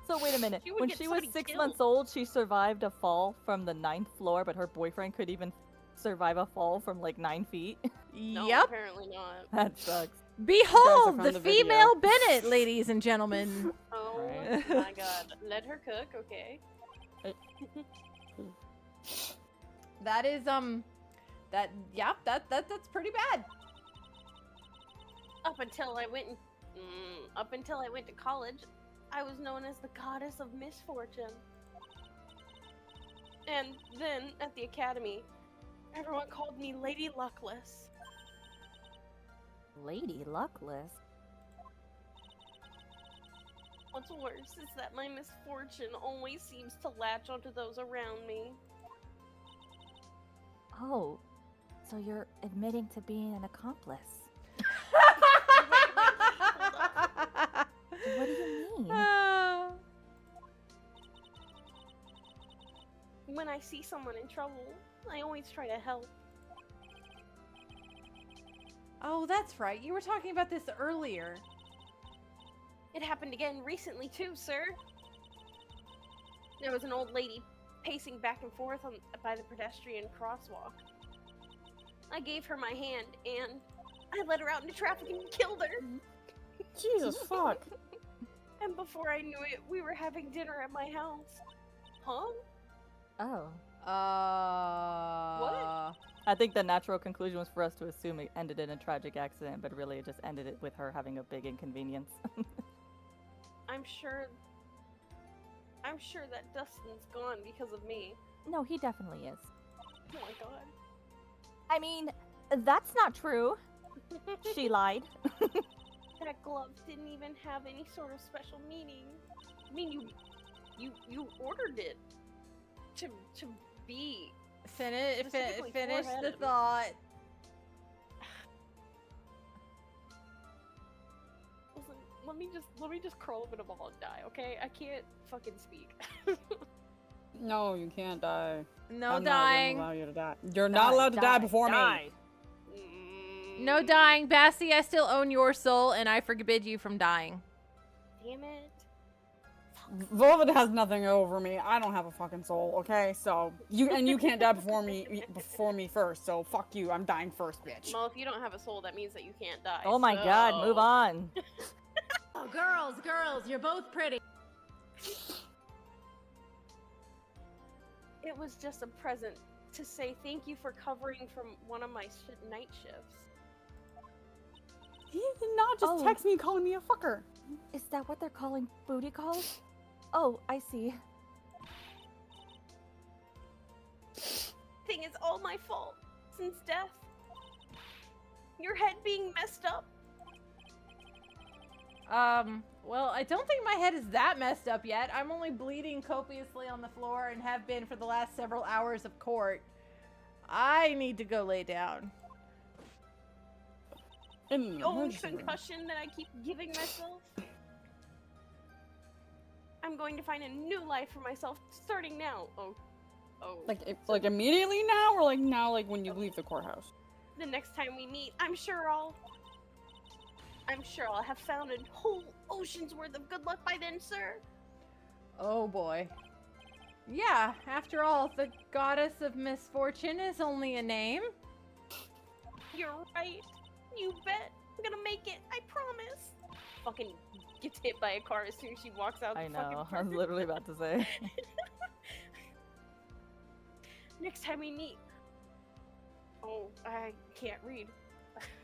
Speaker 2: So wait a minute.
Speaker 1: She would
Speaker 2: When
Speaker 1: get
Speaker 2: she was
Speaker 1: somebody
Speaker 2: 6
Speaker 1: killed.
Speaker 2: months old, she survived a fall from the 9th floor, but her boyfriend could even survive a fall from like 9 feet.
Speaker 1: No,
Speaker 4: Yep.
Speaker 1: apparently not.
Speaker 2: That sucks.
Speaker 4: Behold
Speaker 2: from
Speaker 4: the
Speaker 2: the video.
Speaker 4: female Bennett, ladies and gentlemen.
Speaker 1: Oh
Speaker 2: Right.
Speaker 1: my god. Let her cook, okay?
Speaker 4: That is that's pretty bad.
Speaker 1: Up until I went to college, I was known as the goddess of misfortune. And then at the academy, everyone called me Lady Luckless.
Speaker 9: Lady Luckless.
Speaker 1: What's worse is that my misfortune always seems to latch onto those around me.
Speaker 9: Oh, so you're admitting to being an accomplice. What do you mean?
Speaker 1: When I see someone in trouble, I always try to help.
Speaker 4: Oh, that's right. You were talking about this earlier.
Speaker 1: It happened again recently too, sir. There was an old lady pacing back and forth by the pedestrian crosswalk. I gave her my hand and I let her out into traffic and killed her.
Speaker 3: Jesus fuck.
Speaker 1: And before I knew it, we were having dinner at my house. Huh?
Speaker 9: Oh.
Speaker 1: What?
Speaker 2: I think the natural conclusion was for us to assume it ended in a tragic accident, but really it just ended it with her having a big inconvenience.
Speaker 1: I'm sure that Dustin's gone because of me.
Speaker 9: No, he definitely is.
Speaker 1: Oh my god.
Speaker 9: I mean, that's not true. She lied.
Speaker 1: That glove didn't even have any sort of special meaning. I mean, you ordered it to be.
Speaker 4: Finish
Speaker 1: Specifically
Speaker 4: the
Speaker 1: foreheaded.
Speaker 4: thought.
Speaker 1: Listen, let me just curl up in a ball and die, okay? I can't fucking speak.
Speaker 3: No, you can't die.
Speaker 4: No
Speaker 3: I'm
Speaker 4: dying.
Speaker 3: not gonna allow you to die. You're not allowed to die before me.
Speaker 4: No dying. Bassie, I still own your soul, and I forbid you from dying.
Speaker 1: Damn it.
Speaker 3: Volvid has nothing over me. I don't have a fucking soul, okay? So you can't die before me first. So fuck you. I'm dying first, bitch.
Speaker 1: Well, if you don't have a soul, that means that you can't die.
Speaker 2: Oh my god, move on.
Speaker 10: Oh, girls, you're both pretty.
Speaker 1: It was just a present to say thank you for covering from one of my night shifts.
Speaker 3: He did not just text me calling me a fucker.
Speaker 9: Is that what they're calling booty calls? Oh, I see.
Speaker 1: Thing is all my fault since death. Your head being messed up.
Speaker 4: Well, I don't think my head is that messed up yet. I'm only bleeding copiously on the floor and have been for the last several hours of court. I need to go lay down.
Speaker 1: The only concussion that I keep giving myself. I'm going to find a new life for myself starting now. Oh.
Speaker 3: Like immediately now, or like now, like when you leave the courthouse?
Speaker 1: The next time we meet, I'm sure I'll have found a whole ocean's worth of good luck by then, sir.
Speaker 4: Oh boy. Yeah, after all, the goddess of misfortune is only a name.
Speaker 1: You're right. You bet. I'm gonna make it. I promise. Fucking gets hit by a car as soon as she walks out.
Speaker 2: I
Speaker 1: the
Speaker 2: know,
Speaker 1: fucking
Speaker 2: I was
Speaker 1: park.
Speaker 2: literally about to say.
Speaker 1: Next time we meet. Oh, I can't read.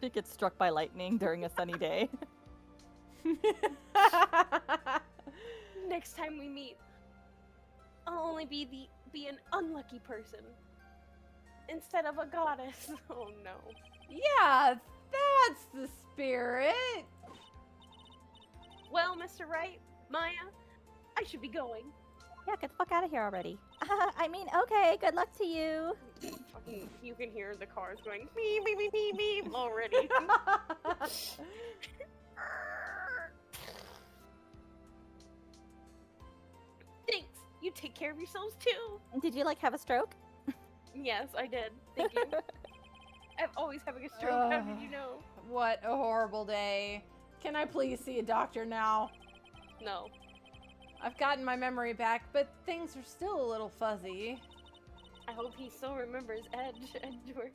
Speaker 2: She gets struck by lightning during a sunny day.
Speaker 1: Next time we meet, I'll only be an unlucky person instead of a goddess. Oh no.
Speaker 4: Yeah, that's the spirit.
Speaker 1: Well, Mr. Wright, Maya, I should be going.
Speaker 9: Yeah, get the fuck out of here already. I mean, okay, good luck to you.
Speaker 1: Fucking, you can hear the cars going beep beep beep beep beep already. Thanks. You take care of yourselves too.
Speaker 9: Did you like have a stroke?
Speaker 1: Yes, I did. Thank you. I'm always having a stroke. How did you know?
Speaker 4: What a horrible day. Can I please see a doctor now?
Speaker 1: No.
Speaker 4: I've gotten my memory back, but things are still a little fuzzy.
Speaker 1: I hope he still remembers Edgeworth.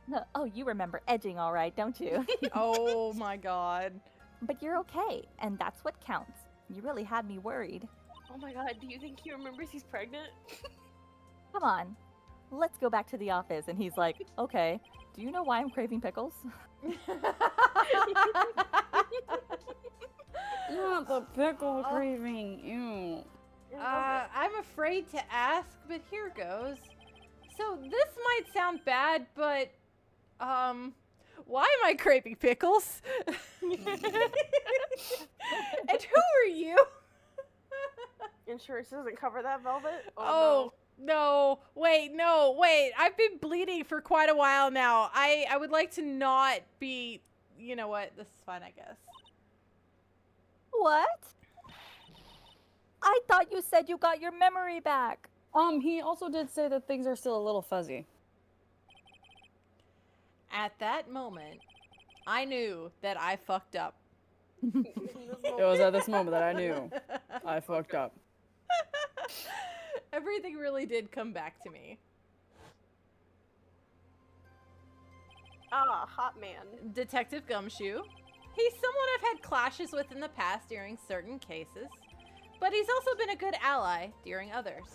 Speaker 9: No, oh, you remember edging all right, don't you?
Speaker 4: Oh my god.
Speaker 9: But you're okay, and that's what counts. You really had me worried.
Speaker 1: Oh my god, do you think he remembers he's pregnant?
Speaker 9: Come on, let's go back to the office. And he's like, okay, do you know why I'm craving pickles?
Speaker 3: Not the pickle craving. Ew.
Speaker 4: I'm afraid to ask, but here goes. So this might sound bad, but, why am I craving pickles? And who are you?
Speaker 1: Insurance doesn't cover that, Velvet?
Speaker 4: Oh no. No, wait. I've been bleeding for quite a while now. I would like to not be, you know what? This is fine, I guess.
Speaker 9: What? I thought you said you got your memory back.
Speaker 3: He also did say that things are still a little fuzzy.
Speaker 4: At that moment, I knew that I fucked up.
Speaker 3: It was at this moment that I knew I fucked up.
Speaker 4: Everything really did come back to me.
Speaker 1: Ah, hot man.
Speaker 4: Detective Gumshoe. He's someone I've had clashes with in the past during certain cases. But he's also been a good ally during others.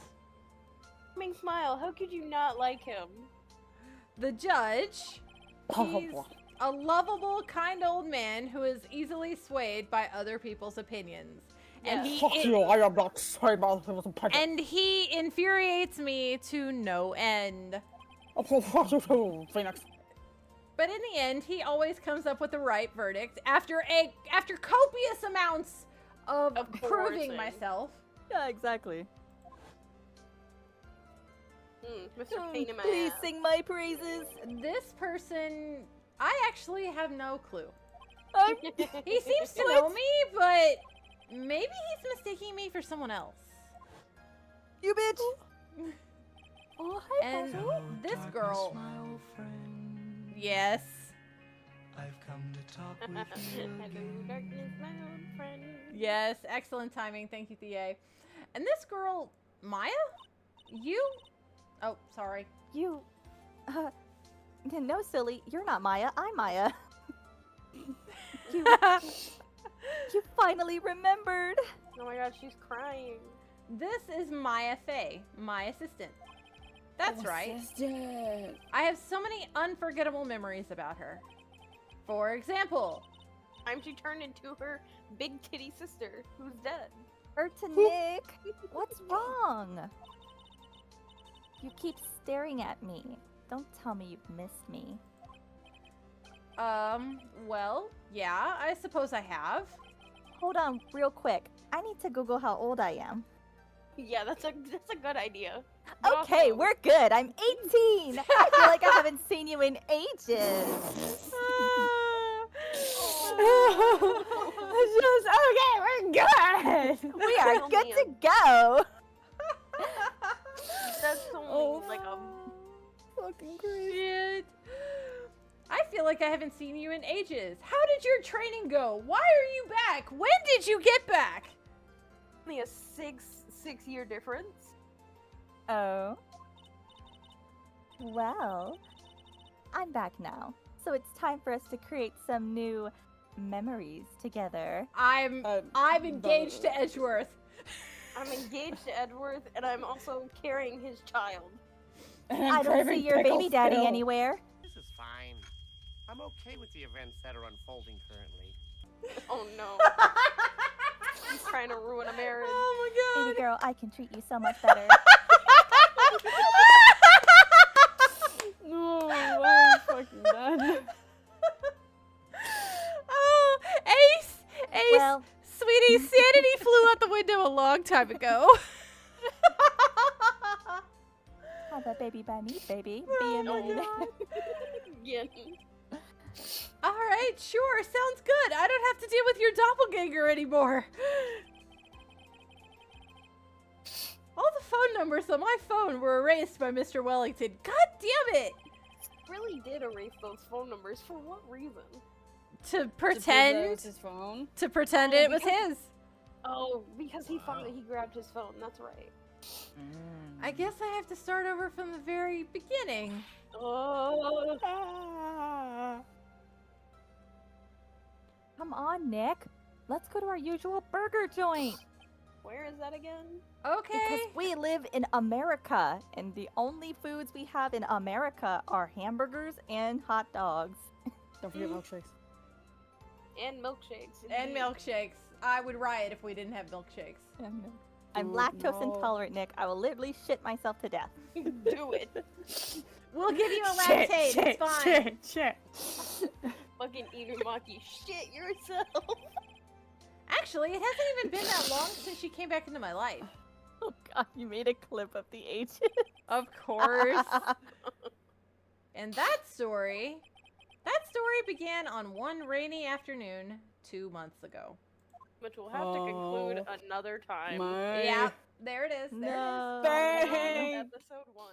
Speaker 1: Smile, how could you not like him?
Speaker 4: The judge, he's a lovable, kind old man who is easily swayed by other people's opinions. And
Speaker 1: Yes.
Speaker 3: Fuck you, I am not swayed by the opinion.
Speaker 4: And he infuriates me to no end.
Speaker 3: Oh, fuck you too, Phoenix.
Speaker 4: But in the end, he always comes up with the right verdict after copious amounts of proving
Speaker 1: coercing.
Speaker 4: myself.
Speaker 2: Yeah, exactly.
Speaker 1: Mr. Pain in my
Speaker 2: Please
Speaker 1: ass.
Speaker 2: sing my praises.
Speaker 4: This person, I actually have no clue.
Speaker 2: I'm
Speaker 4: He seems to know me, but maybe he's mistaking me for someone else.
Speaker 2: you bitch.
Speaker 9: Oh, hi,
Speaker 4: And
Speaker 9: Puzzle.
Speaker 4: this girl, yes.
Speaker 8: I've come to talk with you
Speaker 1: Hello, darkness, my old friend.
Speaker 4: Yes, excellent timing. Thank you, Thea. And this girl, Maya? You? Oh, sorry.
Speaker 9: You, no, silly, you're not Maya. I'm Maya. You finally remembered.
Speaker 1: Oh my god, she's crying.
Speaker 4: This is Maya Fey, my assistant. That's right.
Speaker 6: Assistant.
Speaker 4: I have so many unforgettable memories about her. For example,
Speaker 1: Time she turned into her big titty sister, who's dead.
Speaker 9: To Nick, what's wrong? You keep staring at me. Don't tell me you've missed me.
Speaker 4: well, yeah, I suppose I have.
Speaker 9: Hold on, real quick. I need to Google how old I am.
Speaker 1: Yeah, that's a good idea. But
Speaker 9: Okay,
Speaker 1: also-
Speaker 9: we're good. I'm 18. I feel like I haven't seen you in ages.
Speaker 6: Okay, we're good.
Speaker 9: We are
Speaker 1: Only
Speaker 9: good
Speaker 1: a-
Speaker 9: to go.
Speaker 1: That's only like a
Speaker 6: Fucking crazy.
Speaker 4: Shit. I feel like I haven't seen you in ages. How did your training go? Why are you back? When did you get back?
Speaker 1: only a six-year difference.
Speaker 9: Oh. Well, I'm back now. So it's time for us to create some new memories together.
Speaker 4: I'm engaged to Edgeworth.
Speaker 1: I'm engaged to Edward, and I'm also carrying his child.
Speaker 9: I don't see your baby daddy anywhere.
Speaker 11: This is fine. I'm okay with the events that are unfolding currently.
Speaker 1: Oh no. He's trying to ruin a marriage.
Speaker 4: Oh
Speaker 9: Baby girl, I can treat you so much better.
Speaker 6: No, I'm fucking done.
Speaker 4: Oh, Ace!
Speaker 9: Well,
Speaker 4: Sweetie, sanity flew out the window a long time ago.
Speaker 9: have that baby by me, baby. Be
Speaker 4: Oh
Speaker 9: a
Speaker 4: my
Speaker 9: man.
Speaker 4: God.
Speaker 1: Yeah.
Speaker 4: Alright, sure, sounds good. I don't have to deal with your doppelganger anymore. All the phone numbers on my phone were erased by Mr. Wellington. God damn it!
Speaker 1: Really did erase those phone numbers. For what reason?
Speaker 4: To pretend,
Speaker 6: His phone.
Speaker 4: to pretend it was his.
Speaker 1: Oh, because he thought that he grabbed his phone. That's right.
Speaker 4: I guess I have to start over from the very beginning.
Speaker 1: Oh.
Speaker 9: Come on, Nick. Let's go to our usual burger joint.
Speaker 1: Where is that again?
Speaker 4: Okay.
Speaker 9: Because we live in America, and the only foods we have in America are hamburgers and hot dogs.
Speaker 6: Don't forget milkshakes.
Speaker 1: And milkshakes.
Speaker 4: And
Speaker 1: indeed.
Speaker 4: milkshakes. I would riot if we didn't have milkshakes.
Speaker 9: I'm
Speaker 6: Ooh,
Speaker 9: lactose
Speaker 6: no.
Speaker 9: intolerant, Nick. I will literally shit myself to death.
Speaker 1: Do it.
Speaker 4: We'll give you a lactate. It's fine.
Speaker 6: Shit.
Speaker 1: Fucking Inumaki. Shit yourself.
Speaker 4: Actually, it hasn't even been that long since she came back into my life.
Speaker 9: Oh god, you made a clip of the ages.
Speaker 4: Of course. And that story began on one rainy afternoon 2 months ago.
Speaker 1: Which we'll have to conclude another time.
Speaker 6: My
Speaker 4: Yeah, there it is. There it is.
Speaker 9: No.
Speaker 6: Bang!
Speaker 1: Episode 1.